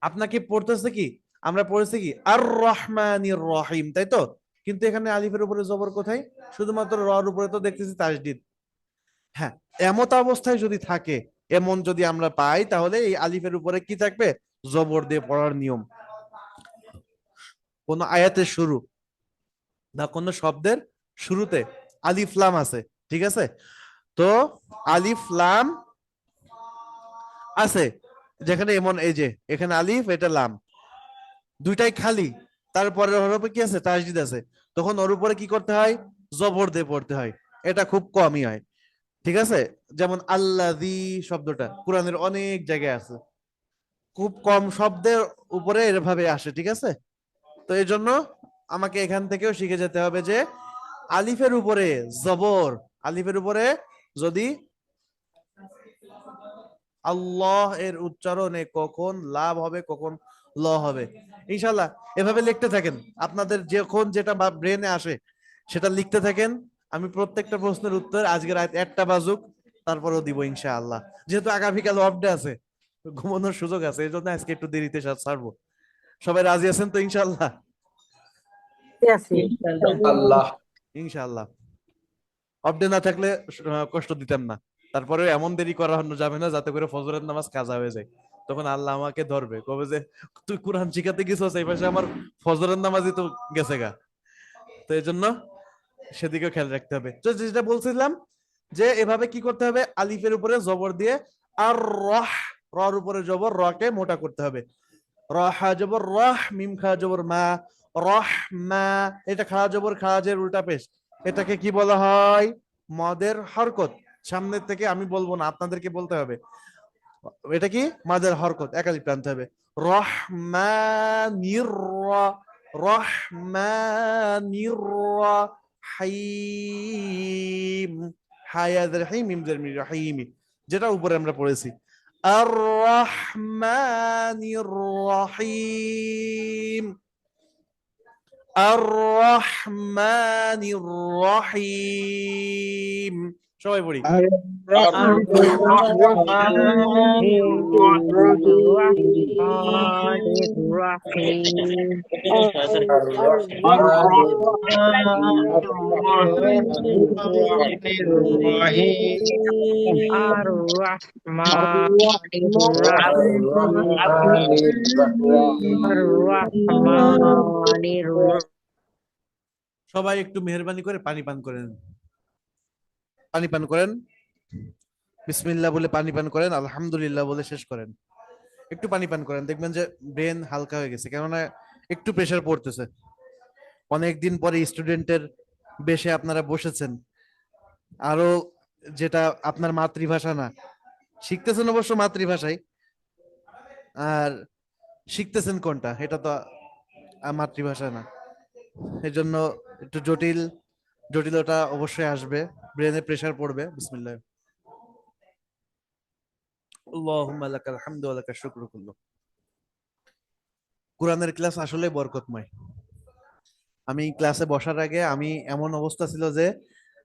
A: আপনাকে পড়তেছে কি, আমরা পড়েছি কি আর রহমানির রহিম, তাই তো? কিন্তু এখানে আলিফের উপরে জবর কোথায়? শুধুমাত্র রর উপরে তো দেখতেছি তাসদিদ। হ্যাঁ, এমত অবস্থায় যদি থাকে, এমন যদি আমরা পাই, তাহলে এই আলিফের উপরে কি থাকবে? জবর দিয়ে পড়ার নিয়ম। কোন আয়াতের শুরু না কোন শব্দের শুরুতে আলিফ লাম আছে, ঠিক আছে? তো আলিফ লাম আছে যেখানে, এমন এই যে এখানে আলিফ, এটা লাম, দুইটাই খালি, তারপরে ওর উপরে কি আছে? তাসদিদ আছে। তখন ওর উপরে কি করতে হয়? জবর দিয়ে পড়তে হয়। এটা খুব কমই হয়, ঠিক আছে? যেমন আল্লাযী শব্দটা কোরআনের অনেক জায়গায় আছে, খুব কম শব্দের উপরে এভাবে আসে, ঠিক আছে? তো এই জন্য আমাকে এখান থেকেও শিখে যেতে হবে যে আলিফের উপরে জবর, আলিফের উপরে যদি আল্লাহ এর উচ্চারণে কখন লাভ হবে, কখন ল হবে, ইনশাল্লাহ এভাবে লিখতে থাকেন। আপনাদের যখন যেটা ব্রেনে আসে সেটা লিখতে থাকেন। আমি প্রত্যেকটা প্রশ্নের উত্তর আজকের রাত 1টা বাজুক তারপরেও দিব ইনশাআল্লাহ। যেহেতু আগামীকাল অফ ডে আছে, ঘুমানোর সুযোগ আছে, এই জন্য আজকে একটু দেরিতে ছাড়বো। সবাই রাজি আছেন তো ইনশাআল্লাহ?
F: আল্লাহ
A: ইনশাআল্লাহ। অফ ডে না থাকলে কষ্ট দিতাম না, তারপরে এমন দেরি করা যাবে না যাতে করে ফজরের নামাজ কাজা হয়ে যায়। তখন আল্লাহ আমাকে ধরবে, কবে যে তুই কোরআন শিখাতে গেছিস, এই পাশে আমার ফজরের নামাজই তো গেছে গা। তো এই জন্য সেদিকেও খেয়াল রাখতে হবে। তো যেটা বলছিলাম যে এভাবে কি করতে হবে? আলিফের উপরে জবর দিয়ে, আর রহ, রর উপরে জবর, রকে মোটা করতে হবে। রহা জবর রহ, মিম খা জবর মা, রহ মা। এটা খাড়া জবর খারাজের উল্টা পেশ, এটাকে কি বলা হয়? মদের হরকত। সামনের থেকে আমি বলবো না, আপনাদেরকে বলতে হবে। এটা কি? মাদের হরকত, একালি টানতে হবে। রহমানির রহমানির রহিম, হায়াদের হিম মিমদের মি রহিমি, যেটা উপরে আমরা পড়েছি। আর রহমানির রহিম, আর রহমানির রহিম। সবাই পড়ি। সবাই একটু মেহরবানি করে পানি পান করেন, পানি পান করেন। বিসমিল্লাহ বলে পানি পান করেন, আলহামদুলিল্লাহ বলে শেষ করেন। একটু পানি পান করেন, দেখবেন যে ব্রেন হালকা হয়ে গেছে, কেননা একটু প্রেসার পড়তেছে। অনেকদিন পরে স্টুডেন্টের বেশে আপনারা বসেছেন, আরো যেটা আপনার মাতৃভাষা না, শিখতেছেন অবশ্য মাতৃভাষায়, আর শিখতেছেন কোনটা, এটা তো মাতৃভাষা না। এই জন্য একটু জটিলতা অবশ্যই আসবে, ব্রেনে প্রেসার পড়বে। বিসমিল্লাহ। আল্লাহুম্মা লাকাল হামদু ওয়া লাকাশ শুকরু কুল্লু। কোরআনের ক্লাস আসলে বরকতময়। আমি ক্লাসে বসার আগে আমি এমন অবস্থা ছিল যে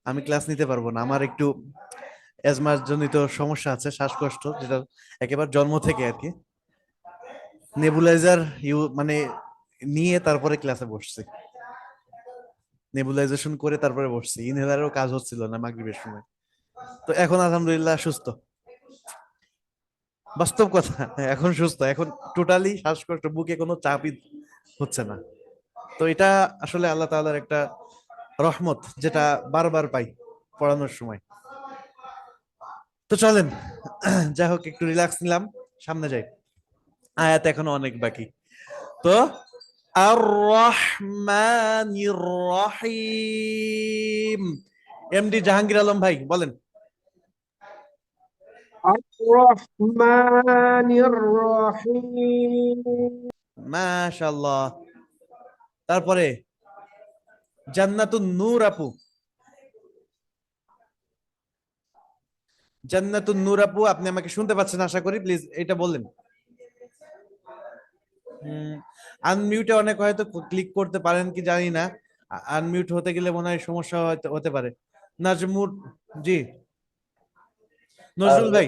A: আমি ক্লাস নিতে পারবো না, আমার একটু অ্যাজমা জনিত সমস্যা আছে, শ্বাসকষ্ট, যেটা একেবারে জন্ম থেকে আর কি। নেবুলাইজার মানে নিয়ে তারপরে ক্লাসে বসছি, নেবুলাইজেশন করে তারপরে বসছি, ইনহেলারও কাজ হচ্ছিল না মাগরিবের সময়। তো এখন আলহামদুলিল্লাহ সুস্থ, বাস্তব কথা, এখন সুস্থ, এখন টোটালি শ্বাসকষ্ট, বুকে কোনো চাপই হচ্ছে না। তো এটা আসলে আল্লাহ তাআলার একটা রহমত, যেটা বারবার পাই পড়ানোর সময়। তো চলেন, যাই হোক একটু রিল্যাক্স নিলাম, সামনে যাই। আয়াত এখনো অনেক বাকি। তো আর রহমানির রহিম, এমডি জাহাঙ্গীর আলম ভাই বলেন।
E: আর-রহমানির রহিম।
A: মাশাআল্লাহ। তারপরে জান্নাতুন নূর আপু, জান্নাতুন নূর আপু, আপনি আমাকে শুনতে পাচ্ছেন আশা করি, প্লিজ এটা বললেন। আনমিউটে অনেক হয়তো ক্লিক করতে পারেন কি জানি না, আনমিউট হতে গেলে মনে হয় সমস্যা হতে পারে। নাজমুর, জি নজরুল ভাই।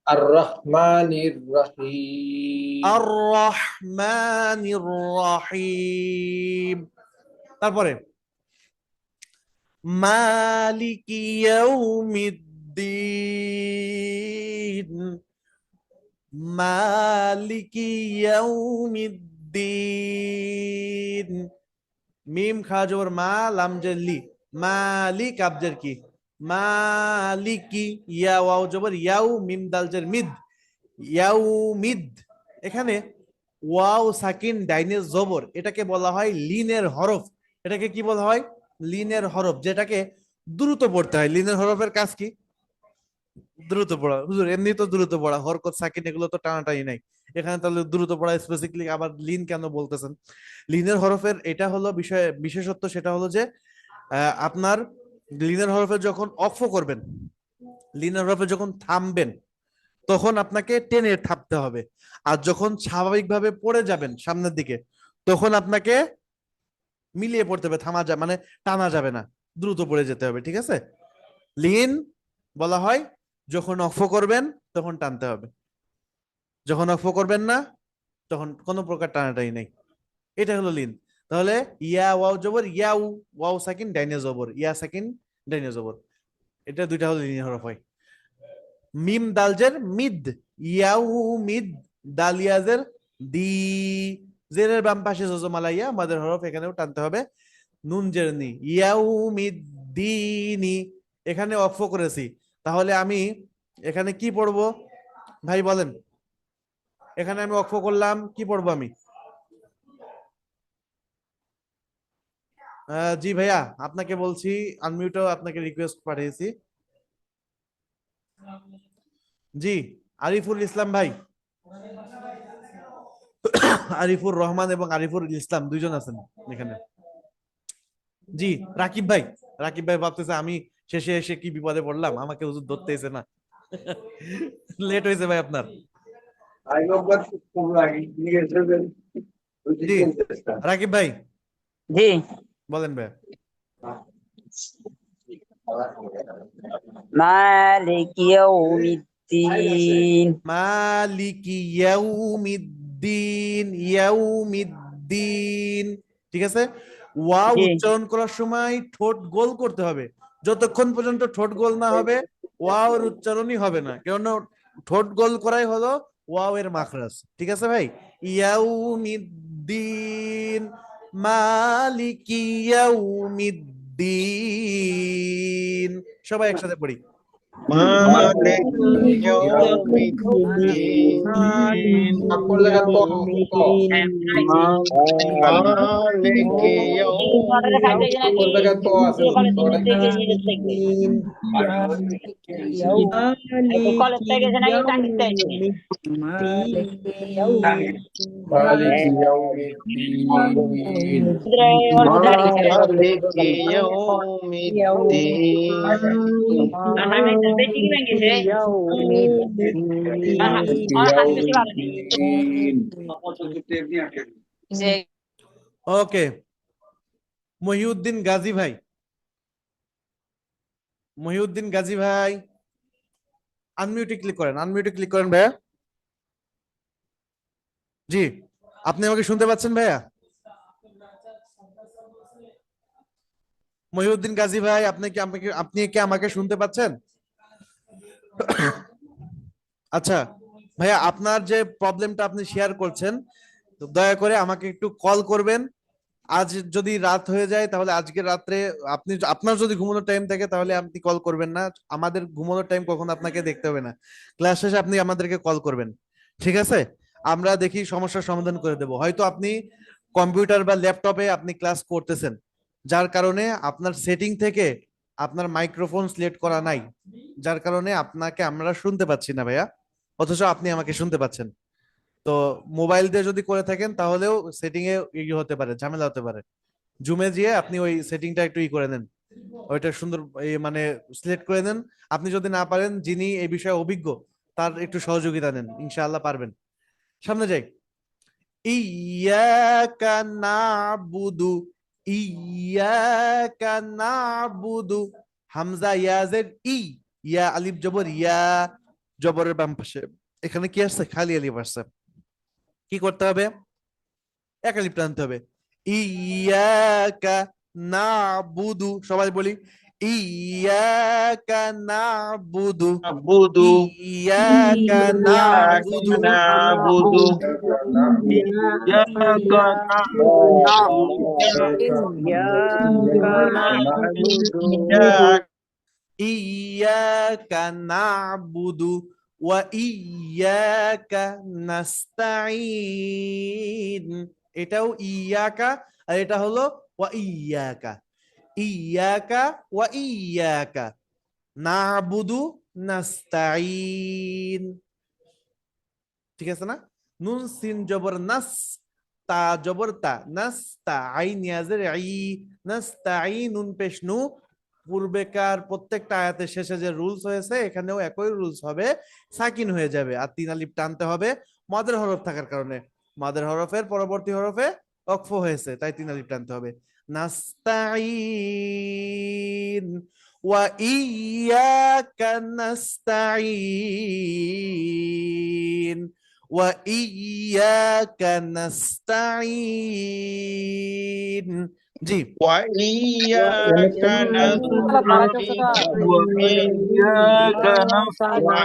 F: আর রহমানির রহিম।
A: আর রহমানির রহিম। তারপরে মালিকি ইয়াউমিদ্দিন, মালিকি ইয়াউমিদ্দিন। মিম খা জবর মা, লাম জের লি, মালিক আবজের কি, মালিকি, ইয়া ওয়াও জবর ইয়াউ, মিম দাল জের মিদ, ইয়াউমিদ। এখানে ওয়াও সাকিন ডাইনে জবর, এটাকে বলা হয় লিনের হরফ। এটাকে কি বলা হয়? লিনের হরফ, যেটাকে দ্রুত পড়তে হয়। লিনের হরফের কাজ কি? দ্রুত পড়া। হুজুর এমনি তো দ্রুত পড়া, হরকত সাকিন এগুলো তো টানাটানি নাই, এখানে তাহলে দ্রুত পড়া স্পেসিফিকলি আবার লিন কেন বলতেছেন? লিনের হরফের এটা হলো বিষয়, বিশেষত্ব সেটা হলো যে আপনার লিনের হরফে যখন অক্ফ করবেন, লিনের হরফে যখন থামবেন, তখন আপনাকে টেনে থামতে হবে। আর যখন স্বাভাবিকভাবে পড়ে যাবেন সামনের দিকে, তখন আপনাকে মিলিয়ে পড়তে হবে, থামা যায় মানে টানা যাবে না, দ্রুত পড়ে যেতে হবে। ঠিক আছে? লিন বলা হয় যখন অক্ফ করবেন তখন টানতে হবে, যখন অক্ফ করবেন না তখন কোনো প্রকার টানাটানি নেই। এটা হলো লিন। তাহলে ইয়া ওয়াও জবর ইয়াউ, ওয়াও সাকিন ডাইনে জবর, ইয়া সাকিন ডাইনে জবর, এটা দুইটা হলো লিনের হরফ হয়। মিম দালজের মিদ, ইয়াউ মিদ, দালিয়াজের দি, জেরের বাম পাশে জজমালাইয়া মাদের হরফ, এখানেও টানতে হবে। নুন জের নি, ইয়াউ মিদ দিনি, এখানে অক্ফ করেছি, তাহলে আমি এখানে কি পড়বো ভাই বলেন? এখানে আমি অক্ফ করলাম, কি পড়বো আমি? জি ভাইয়া, আপনাকে বলছি, আনমিউটও আপনাকে রিকোয়েস্ট পাঠিয়েছি। জি, আরিফুল ইসলাম ভাই, আরিফুর রহমান এবং আরিফুল ইসলাম দুইজন আছেন এখানে। জি, রাকিব ভাই, রাকিব ভাই ভাবতেছে আমি শেষে এসে কি বিপদে পড়লাম, আমাকে হুজুর ধরতেছে না। লেট হয়েছে ভাই আপনার। জি রাকিব ভাই,
B: জি,
A: বলেন ভাই।
B: মালিক ইয়াউমিদ্দিন।
A: মালিকি ইয়াউমিদ্দিন, ইয়াউমিদ্দিন। ঠিক আছে? ওয়াও
B: জি,
A: উচ্চারণ করার সময় ঠোঁট গোল করতে হবে, যতক্ষণ পর্যন্ত ঠোঁট গোল না হবে ওয়াও এর উচ্চারণই হবে না, কেননা ঠোঁট গোল করাই হলো ওয়াও এর মাখরাজ। ঠিক আছে ভাই? ইয়াউমিদ্দিন, মালিকি ইয়াউমিদ্দিন, সবাই একসাথে পড়ি।
H: مالك يوم الدين
F: অক্ষর জায়গা ত, ত।
H: مالك يوم
F: অক্ষর জায়গা ত আছে, তটা কি? মালিক ইয়াউমিদ্দিন।
H: مالك يوم الدين
A: ওকে, মহিউদ্দিন গাজী ভাই, মহিউদ্দিন গাজী ভাই আনমিউটে ক্লিক করেন, আনমিউটে ক্লিক করেন ভাইয়া। জি, আপনি আমাকে শুনতে পাচ্ছেন ভাইয়া? মহিউদ্দিন গাজী ভাই, আপনি কি আমাকে শুনতে পাচ্ছেন? আচ্ছা ভাইয়া, আপনার যে প্রবলেমটা আপনি শেয়ার করছেন, তো দয়া করে আমাকে একটু কল করবেন। আজ যদি রাত হয়ে যায় তাহলে আজকে রাত্রে, আপনার যদি ঘুমানোর টাইম থাকে তাহলে আপনি কল করবেন না, আমাদের ঘুমানোর টাইম কখন আপনাকে দেখতে হবে না, ক্লাস শেষে আপনি আমাদেরকে কল করবেন। ঠিক আছে? আমরা দেখি সমস্যার সমাধান করে দেব। হয়তো আপনি কম্পিউটার বা ল্যাপটপে আপনি ক্লাস করতেছেন, যার কারণে আপনার সেটিং থেকে আপনার মাইক্রোফোন সিলেক্ট করা নাই, যার কারণে আপনাকে আমরা শুনতে পাচ্ছি না ভাইয়া, অথচ আপনি আমাকে শুনতে পাচ্ছেন। তো মোবাইল দিয়ে যদি করে থাকেন তাহলেও সেটিং এ হতে পারে, ঝামেলা হতে পারে। জুমে গিয়ে আপনি ওই সেটিংটা একটু করে নেন, ওইটা সুন্দর মানে সিলেক্ট করে নেন। আপনি যদি না পারেন, যিনি এই বিষয়ে অভিজ্ঞ তার একটু সহযোগিতা নেন, ইনশাআল্লাহ পারবেন। সামনে যাই। ইয়াকা নাবুদু, ইয়াকা নাবুদু, হামজা ইয়াজের ই, ইয়া আলিফ জবর ইয়া, জবরের বাম পাশে এখানে কি আসছে? খালি আলিফ আসছে। কি করতে হবে? এক আলিফ টানতে হবে। ইয়াকা নাবুদু, সবাই বলি ইয়াকা নাবুদু,
H: নাবুদু
A: ইয়াকা নাবুদু,
H: নাবুদু
C: ইয়াকা
I: إياك نعبد
A: ইয়াকা নাবুদু ওয়া ইয়াকা নাস্তাঈন। এটাও ইয়াকা, আর এটা হলো ওয়া ইয়াকা। ইয়াকা ওয়া ইয়াকা নাবুদু নাস্তাঈন। ঠিক আছে না? নুন সিন জবর নাস, তা জবর তা, নাস্তা আইন ইয়াজের ই, নাস্তাঈন নুন পেশ নু। পূর্বেকার প্রত্যেকটা আয়াতের শেষে যে রুলস হয়েছে এখানেও একই রুলস হবে, সাকিন হয়ে যাবে আর তিন আলিফ টানতে হবে মাদের হরফ থাকার কারণে। মাদের হরফের পরবর্তী হরফে ওয়াকফ হয়েছে, তাই তিন আলিফ টানতে হবে। নাস্তাঈন ওয়া ইয়াকা নাস্তাঈন ওয়া ইয়াকা নাস্তাঈন। জি,
H: ওয়া ইয়াকা নাস্তাঈন
C: وإياك
H: ওয়া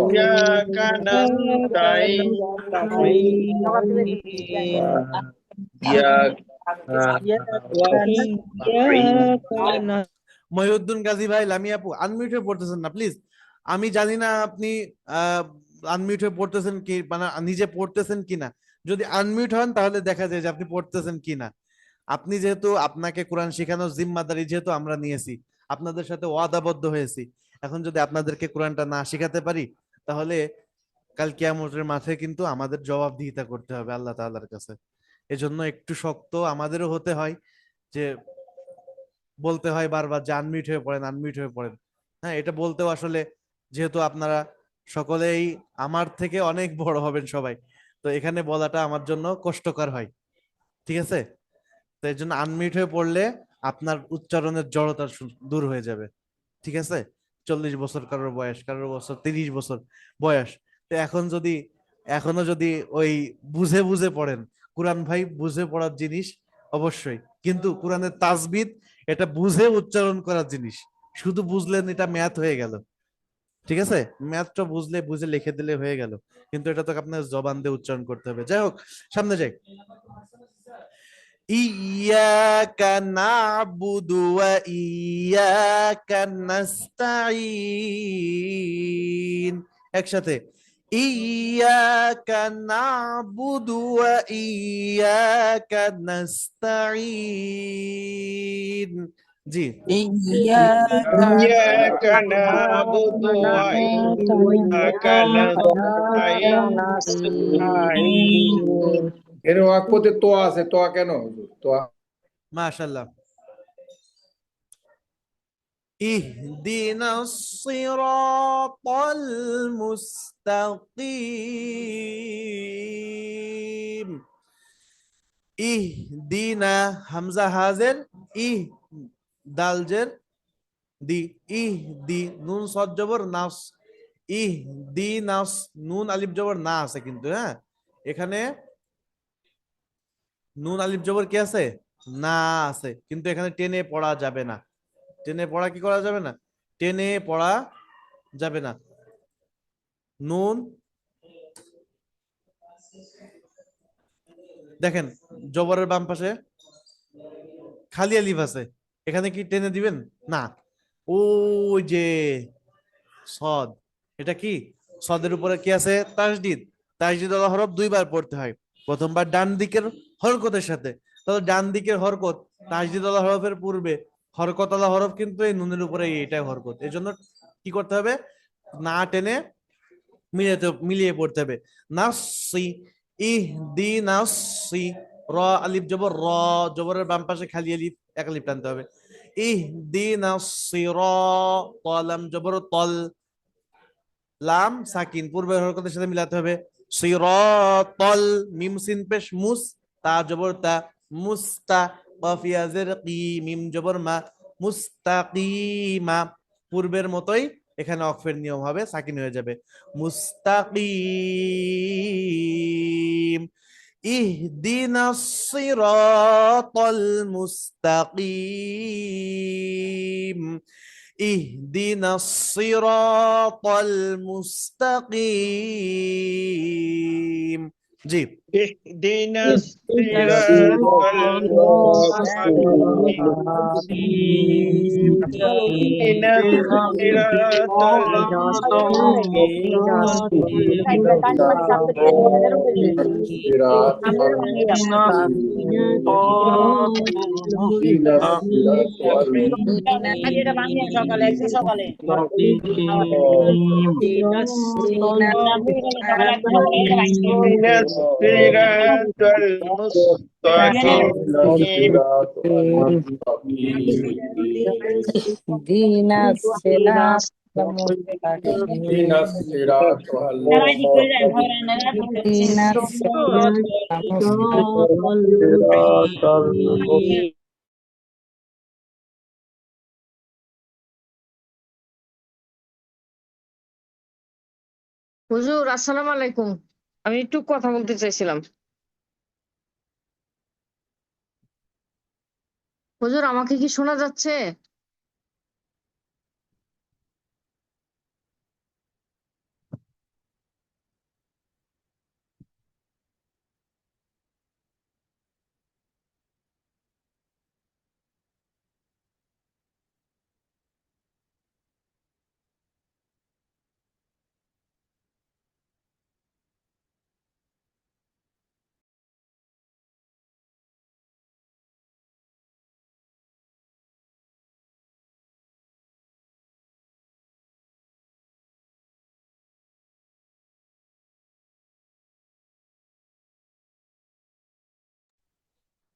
H: ইয়াকা নাস্তাঈন
A: মহিউদ্দিন গাজী ভাই, লামি আপু আনমিউট হয়ে পড়তেছেন না প্লিজ। আমি জানি না আপনি আনমিউট হয়ে পড়তেছেন কি, মানে নিজে পড়তেছেন কিনা। যদি আনমিউট হন তাহলে দেখা যায় যে আপনি পড়তেছেন কিনা। আপনি যেহেতু, আপনাকে কোরআন শেখানোর জিম্মাদারি যেহেতু আমরা নিয়েছি, আপনাদের সাথে ওয়াদাবদ্ধ হয়েছি, এখন যদি আপনাদেরকে কোরআনটা না শেখাতে পারি তাহলে কাল কিয়ামতের মাঠে কিন্তু আমাদের জবাবদিহিতা করতে হবে আল্লাহ তাআলার কাছে। এজন্য একটু শক্ত আমাদেরও হতে হয়, যে বলতে হয় বারবার যে আনমিউট হয়ে পড়েন, আনমিউট হয়ে পড়েন। হ্যাঁ, এটা বলতেও আসলে, যেহেতু আপনারা সকলেই আমার থেকে অনেক বড় হবেন সবাই, তো এখানে বলাটা আমার জন্য কষ্টকর হয়। ঠিক আছে? তো এই জন্য আনমিউট হয়ে পড়লে আপনার উচ্চারণের জড়তা দূর হয়ে যাবে। ঠিক আছে? 40 বছর কারোর বয়স, কারোর বছর 30 বছর বয়স, তো এখনো যদি ওই বুঝে বুঝে পড়েন, কোরআন ভাই বুঝে পড়ার জিনিস অবশ্যই, কিন্তু কোরআনের তাজবিদ এটা বুঝে উচ্চারণ করার জিনিস। শুধু বুঝলেন এটা ম্যাথ হয়ে গেল, ঠিক আছে? ম্যাথটা বুঝে লিখে দিলে হয়ে গেল, কিন্তু এটা তো আপনার জবান দিয়ে উচ্চারণ করতে হবে। যাই হোক, সামনে যাই। ইয়াকা নাবুদু ওয়া ইয়াকা নাস্তাঈন, একসাথে ইয়াকা নাবুদু ওয়া ইয়াকা নাস্তাঈন। জি,
H: ইয়াকা নাবুদু ওয়া ইয়াকা নাস্তাঈন
F: এর ওয়াকফতে তোয়া আছে, তোয়া কেন হুজুর? তোয়া
A: মাশাআল্লাহ। ইহদিনাস সিরাতাল মুস্তাকিম। ইহদিনা হামজা হাজের, ইহ দাল জের দি, ইহদি নুন সদ জবর নাস, ইহদিনাস নুন আলিফ জবর না আছে কিন্তু, হ্যাঁ এখানে নুন আলিফ জবর কি আছে? না আছে, কিন্তু এখানে টেনে পড়া যাবে না। টেনে পড়া কি করা যাবে না? টেনে পড়া যাবে না। নুন দেখেন জবরের বাম পাশে খালি আলিফ আছে, এখানে কি টেনে দিবেন? না। ওই যে সদ, এটা কি সদের উপরে কি আছে? তাসদিদ। তাসদিদ ওয়ালা হরফ দুইবার পড়তে হয়, প্রথমবার ডান দিকের হরকতের সাথে, তাহলে ডান দিকের হরকত তাসদিদ ওয়ালা হরফের পূর্বে, হরকত ওয়ালা হরফ কিন্তু এই নুনের উপরে, এটাই হরকত। এই জন্য কি করতে হবে? না টেনে মিলিয়ে পড়তে হবে। নাসি, ইহদিনাসি, র আলিফ জবর র, জবরের বাম পাশে খালি আলিফ, এক আলিফ টানতে হবে। ইহদিনাস সিরাত, লাম জবর তল, লাম সাকিন পূর্বের হরকতের সাথে মিলাতে হবে। সিরাতাল, মিম সিন পেশ মুস, তা জবর তা, মুস্তা, কাফ ইয়া জের কি, মিম জবর মা, মুস্তাকিমা। পূর্বের মতোই এখানে অক্ফের নিয়ম হবে, সাকিন হয়ে যাবে। মুস্তাকিম। ইহদিনাস সিরাতাল মুস্তাকিম, ইহদিনাস সিরাতাল মুস্তাকিম। জি,
H: اهدنا الصراط المستقيم اهدنا الصراط اهدنا الصراط المستقيم
B: دين الصراط المستقيم دين الصراط المستقيم
D: হুজুর আসসালামু আলাইকুম, আমি একটু কথা বলতে চাইছিলাম। হুজুর আমাকে কি শোনা যাচ্ছে?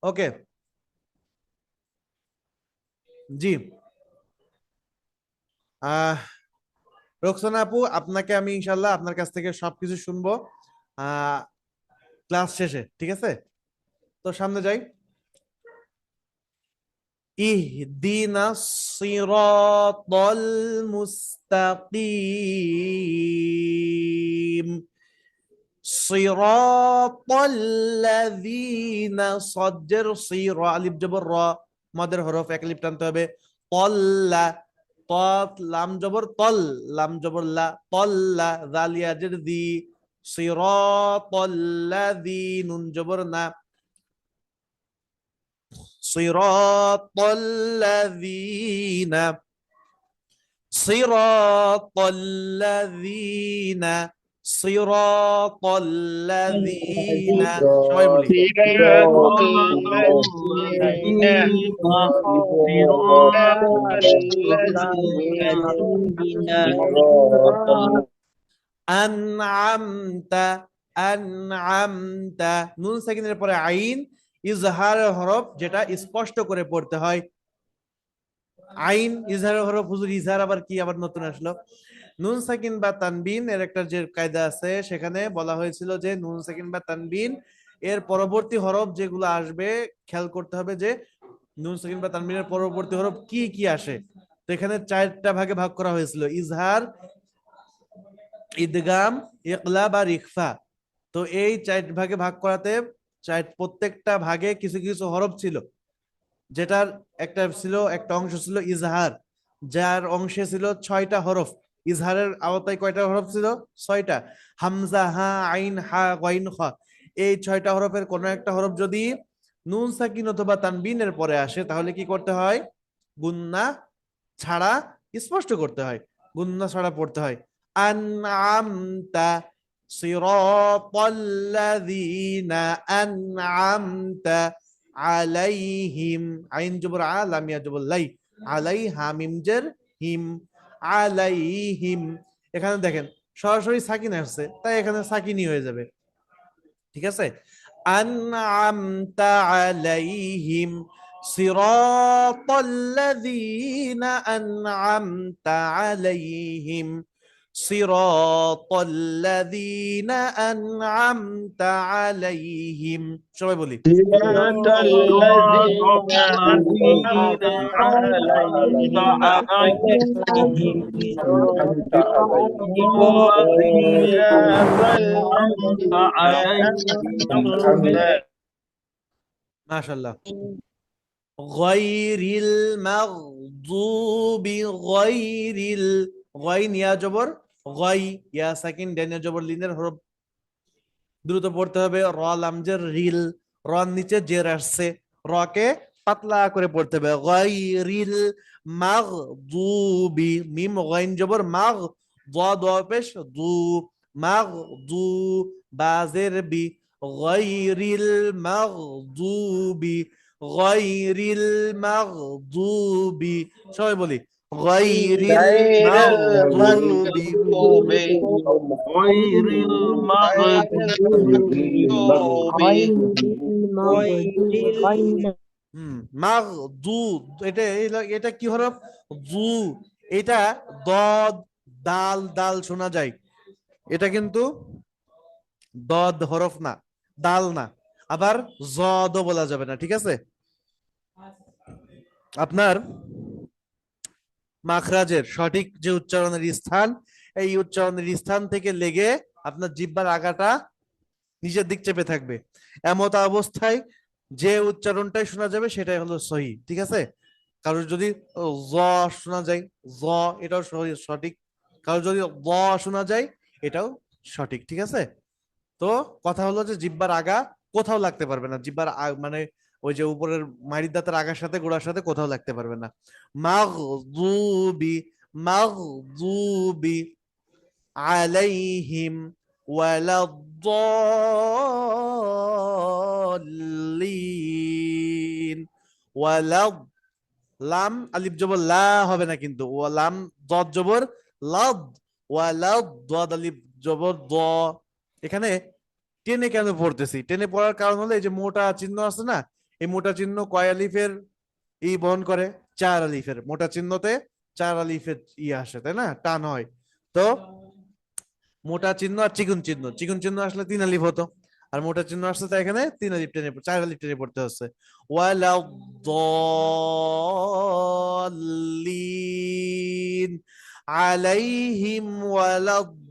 A: ওকে, জি। রোকসানা আপু, আপনাকে আমি ইনশাল্লাহ আপনার কাছ থেকে সবকিছু শুনবো ক্লাস শেষে, ঠিক আছে? তো সামনে যাই। ইহদিনাস সিরাতাল মুস্তাকিম, সিরাতাল্লাযীনা, সজ্জের সিরা, আলিফ জবর র, মাদের হরফ এক আলিফ টানতে হবে। তল্লা, তত লাম জবর তল, লাম জবর লা, তল্লা, জালিয়া জের দি, সিরাতাল্লাযী, নুন জবর না, সিরাতাল্লাযীনা, সিরাতাল্লাযীনা, সিরাতাল্লাযীনা, সবাই বলি।
H: صراط الذين
A: আনআমতা, আনআমতা, নুন সাকিনের পরে আইন, ইজহারের হরফ, যেটা স্পষ্ট করে পড়তে হয়। আইন ইজহারের হরফ, হুজুর ইজহার আবার কি, আবার নতুন আসলো? নুন সাকিন বা তানবিন এর একটা যে কায়দা আছে, সেখানে বলা হয়েছিল যে নুন সাকিন বা তানবিন এর পরবর্তী হরফ যেগুলো আসবে, খেয়াল করতে হবে যে নুন সাকিন বা তানবিনের পরবর্তী হরফ কি কি আসে। তো এখানে চারটা ভাগে ভাগ করা হয়েছিল: ইজহার, ইদগাম, ইকলাব আর ইখফা। তো এই চার ভাগে ভাগ করাতে প্রত্যেকটা ভাগে কিছু কিছু হরফ ছিল, যেটার একটা অংশ ছিল ইজহার, যার অংশে ছিল 6টা হরফ। ইজহারের আওতায় কয়টা হরফ ছিল? 6টা। হামজা, হা, আইন, হা, গাইন, খ, এই 6টা হরফের কোন একটা হরফ যদি নুন সাকিন অথবা তানবিনের পরে আসে, তাহলে কি করতে হয়? গুন্না ছাড়া স্পষ্ট করতে হয়, গুন্না ছাড়া পড়তে হয়। আনআমতা, সিরাতাল্লাযীনা আনআমতা আলাইহিম, আইন জবর আ, লাম ইয়া জবর লাই, আলাই, হা মিম জের হিম, আলাইহিম। এখানে দেখেন সরাসরি সাকিন আসছে, তাই এখানে সাকিনই হয়ে যাবে, ঠিক আছে? আনআমতা আলাইহিম, সিরাতাল্লাযীনা আনআমতা আলাইহিম, সিরাতাল্লাযীনা আন'আমতা আলাইহিম। সবাই বলি
H: صراط الذين أنعمت
C: الذين
H: عليهم
C: أنعمت عليهم
H: صراط الذين أنعمت
A: মাশাআল্লাহ। গায়রিল মাগদুবি, গায়রিল, গাইন ইয়া জবর গাই, ইয়া সাকিন ডান ইয়া জবর লিনের হরফ দ্রুত পড়তে হবে। র লামজের রিল, র নিচে জের আসছে, র কে পাতলা করে পড়তে হবে। গায়রিল মাগদুবি, মিম গাইন জবর মাগ, দ পেশ দু, মাগদু, বাজের বি, গায়রিল মাগদুবি, গায়রিল মাগদুবি। সবাই বলি গায়রিল
H: غير
A: মাগদুবি।
H: المغضوب
C: غير المغضوب
A: মাগদু, এটা এটা কি হরফ? জু। এটা দদ, দাল, দাল শোনা যায়, এটা কিন্তু দদ হরফ না, দাল না। আবার জদও বলা যাবে না, ঠিক আছে? আপনার মাখরাজের সঠিক যে উচ্চারণের স্থান, এই উচ্চারণের স্থান থেকে লেগে আপনার জিহ্বার আগাটা নিচের দিক চেপে থাকবে। এমত অবস্থায় যে উচ্চারণটাই শোনা যাবে সেটাই হলো সহি, ঠিক আছে? কারোর যদি জ শোনা যায়, জ, এটাও সঠিক। কারোর যদি দ শোনা যায়, এটাও সঠিক, ঠিক আছে? তো কথা হলো যে জিহ্বার আগা কোথাও লাগতে পারবে না, জিহ্বার মানে ওই যে উপরের মাড়ির দাঁতের আগার সাথে গোড়ার সাথে কোথাও লাগতে পারবে না। মাগদুবি, মাগদুবি আলাইহিম ওয়ালাদ-দাল্লিন। ওয়ালাদ, লাম আলিফ জবর লা হবে না কিন্তু, ও লাম দদ জবর লাদ, ওয়ালাদ, দদ আলিফ জবর দ। এখানে টেনে কেন পড়তেছি? টেনে পড়ার কারণ হলো এই যে মোটা চিহ্ন আছে না, এই মোটা চিহ্ন কয় আলিফের ই বহন করে? 4 আলিফের। মোটা চিহ্নতে 4 আলিফের ই আসে, তাই না? টান হয়। তো মোটা চিহ্ন আর চিকুন চিহ্ন, চিকুন চিহ্ন আসলে 3 আলিফ হতো, আর মোটা চিহ্ন আসছে তাই এখানে 3 আলিফ টেনে 4 আলিফ টেনে পড়তে হচ্ছে। ওয়ালাদ-দাল্লিন আলাইহিম ওয়ালাদ-দাল্লিন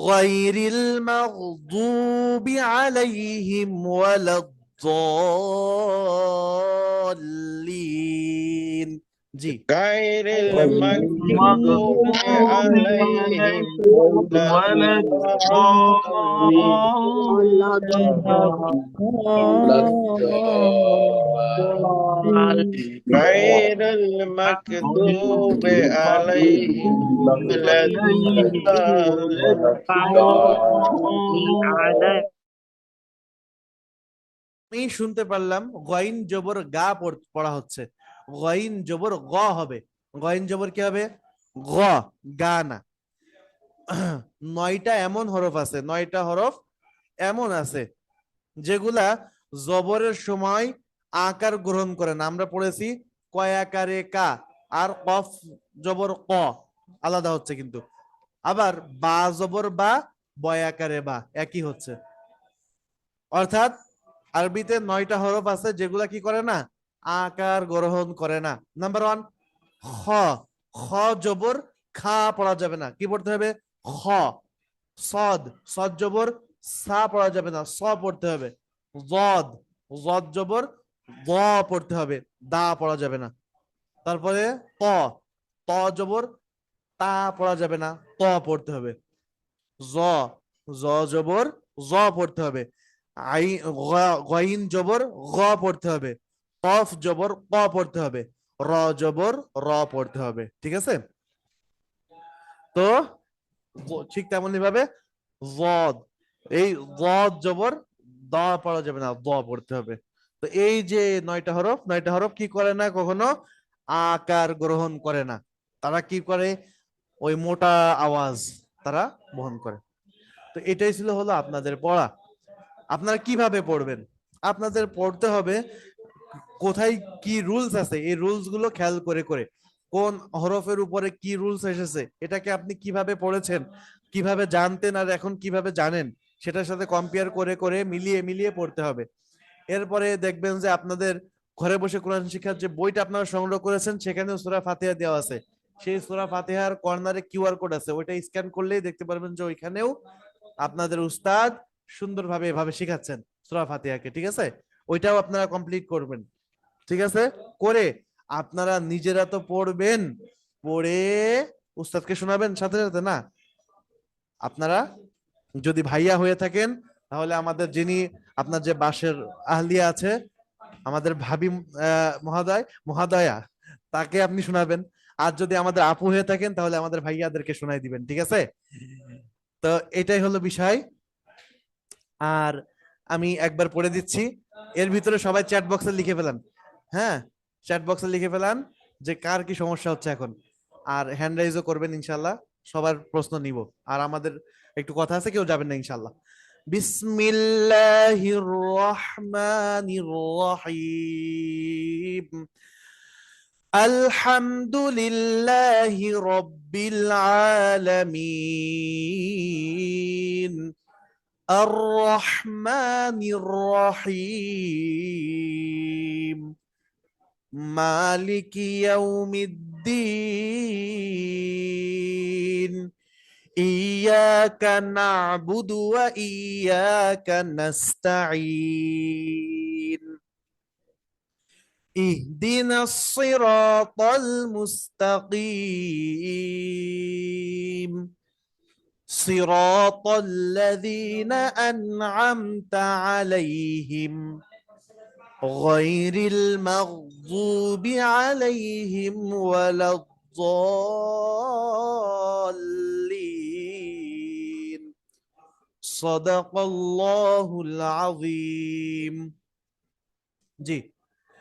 A: গায়রিল মাগদুবি আলাইহিম ওয়ালাদ-দাল্লিন। জি,
H: غير المغضوب عليهم ولا غير المغضوب عليهم ولا
A: আমি শুনতে পারলাম গইন জবর গা পড়া হচ্ছে, গইন জবর গ হবে। গইন জবর কি হবে? গ, গা না। 9টা এমন হরফ আছে, 9টা হরফ এমন আছে যেগুলা জবরের সময় আকার গ্রহণ করে না। আমরা পড়েছি কয় আকারে কা, আর কফ জবর ক আলাদা হচ্ছে, কিন্তু আবার বা জবর বা, বয় আকারে বা একই হচ্ছে। অর্থাৎ আরবিতে 9টা হরফ আছে যেগুলা কি করে না? আকার গ্রহণ করে না। নাম্বার 1 খ, খ জবর খা পড়া যাবে না, কি পড়তে হবে? খ। সদ, সদ জবর সা পড়া যাবে না, স পড়তে হবে। জদ, জদ জবর দ পড়তে হবে, দা পড়া যাবে না। তারপরে ত, ত জবর তা পড়া যাবে না, ত পড়তে হবে। জ, জ জবর জ পড়তে হবে। আই, গইন জবর গ পড়তে হবে। কফ জবর ক পড়তে হবে। র জবর র পড়তে হবে, ঠিক আছে? তো ঠিক তেমনি ভাবে জদ, এই জদ জবর দ পড়া যাবে না, দ পড়তে হবে। তো এই যে 9টা হরফ, 9টা হরফ কি করে না? কখনো আকার গ্রহণ করে না। তারা কি করে? ওই মোটা আওয়াজ তারা বহন করে। তো এটাই ছিল হলো আপনাদের পড়া। আপনারা কিভাবে পড়বেন? আপনাদের পড়তে হবে কোথায় কি রুলস আছে এই রুলস গুলো খেয়াল করে করে, কোন হরফের উপরে কি রুলস এসেছে, এটাকে আপনি কিভাবে পড়েছেন, কিভাবে জানতেন আর এখন কিভাবে জানেন, সেটার সাথে কম্পেয়ার করে করে মিলিয়ে মিলিয়ে পড়তে হবে। এরপরে দেখবেন যে আপনাদের ঘরে বসে কোরআন শিক্ষার যে বইটা আপনারা সংগ্রহ করেছেন সেখানেও সূরা ফাতিহা দেওয়া আছে। সেই সূরা ফাতিহার কর্নারে কিউআর কোড আছে, ওইটা স্ক্যান করলেই দেখতে পারবেন যে ওইখানেও আপনাদের উস্তাদ সুন্দরভাবে এভাবে শিখাচ্ছেন সূরা ফাতিহাকে। ঠিক আছে, ওইটাও আপনারা কমপ্লিট করবেন। ঠিক আছে, করে আপনারা নিজেরা তো পড়বেন, পড়ে উস্তাদকে শোনাবেন সাথে সাথে না। আপনারা যদি ভাইয়া হয়ে থাকেন তাহলে আমাদের যিনি আপনার যে বাসের আহলিয়া আছে, আমাদের ভাবি মহাদয়া, তাকে আপনি শোনাবেন। আর যদি আমাদের আপু হয়ে থাকেন তাহলে আমাদের ভাইয়াদেরকে শোনাই দিবেন। ঠিক আছে, তো এটাই হলো বিষয়। আর আমি একবার পড়ে দিচ্ছি, এর ভিতরে সবাই চ্যাট বক্সে লিখে ফেলান। হ্যাঁ, চ্যাট বক্সে লিখে ফেলান যে কার কি সমস্যা হচ্ছে এখন, আর হ্যান্ড রাইজও করবেন, ইনশাল্লাহ সবার প্রশ্ন নিব। আর আমাদের একটু কথা আছে, কেউ যাবেন না ইনশাল্লাহ। বিসমিল্লাহির রহমানির রহিম। আলহামদুলিল্লাহি রাব্বিল আলামিন। আর-রহমানির রহিম। মালিকি ইয়াউমিদ্দিন। ইয়্যাকা না'বুদু ওয়া ইয়্যাকা নাস্তাঈন। ইহদিনাস সিরাতাল মুস্তাকিম। সিরাতাল লাযীনা আন'আমতা আলাইহিম গায়রিল মাগযুবি আলাইহিম ওয়ালাদ-দাল্লিন। সাদাকাল্লাহুল আযীম। জি।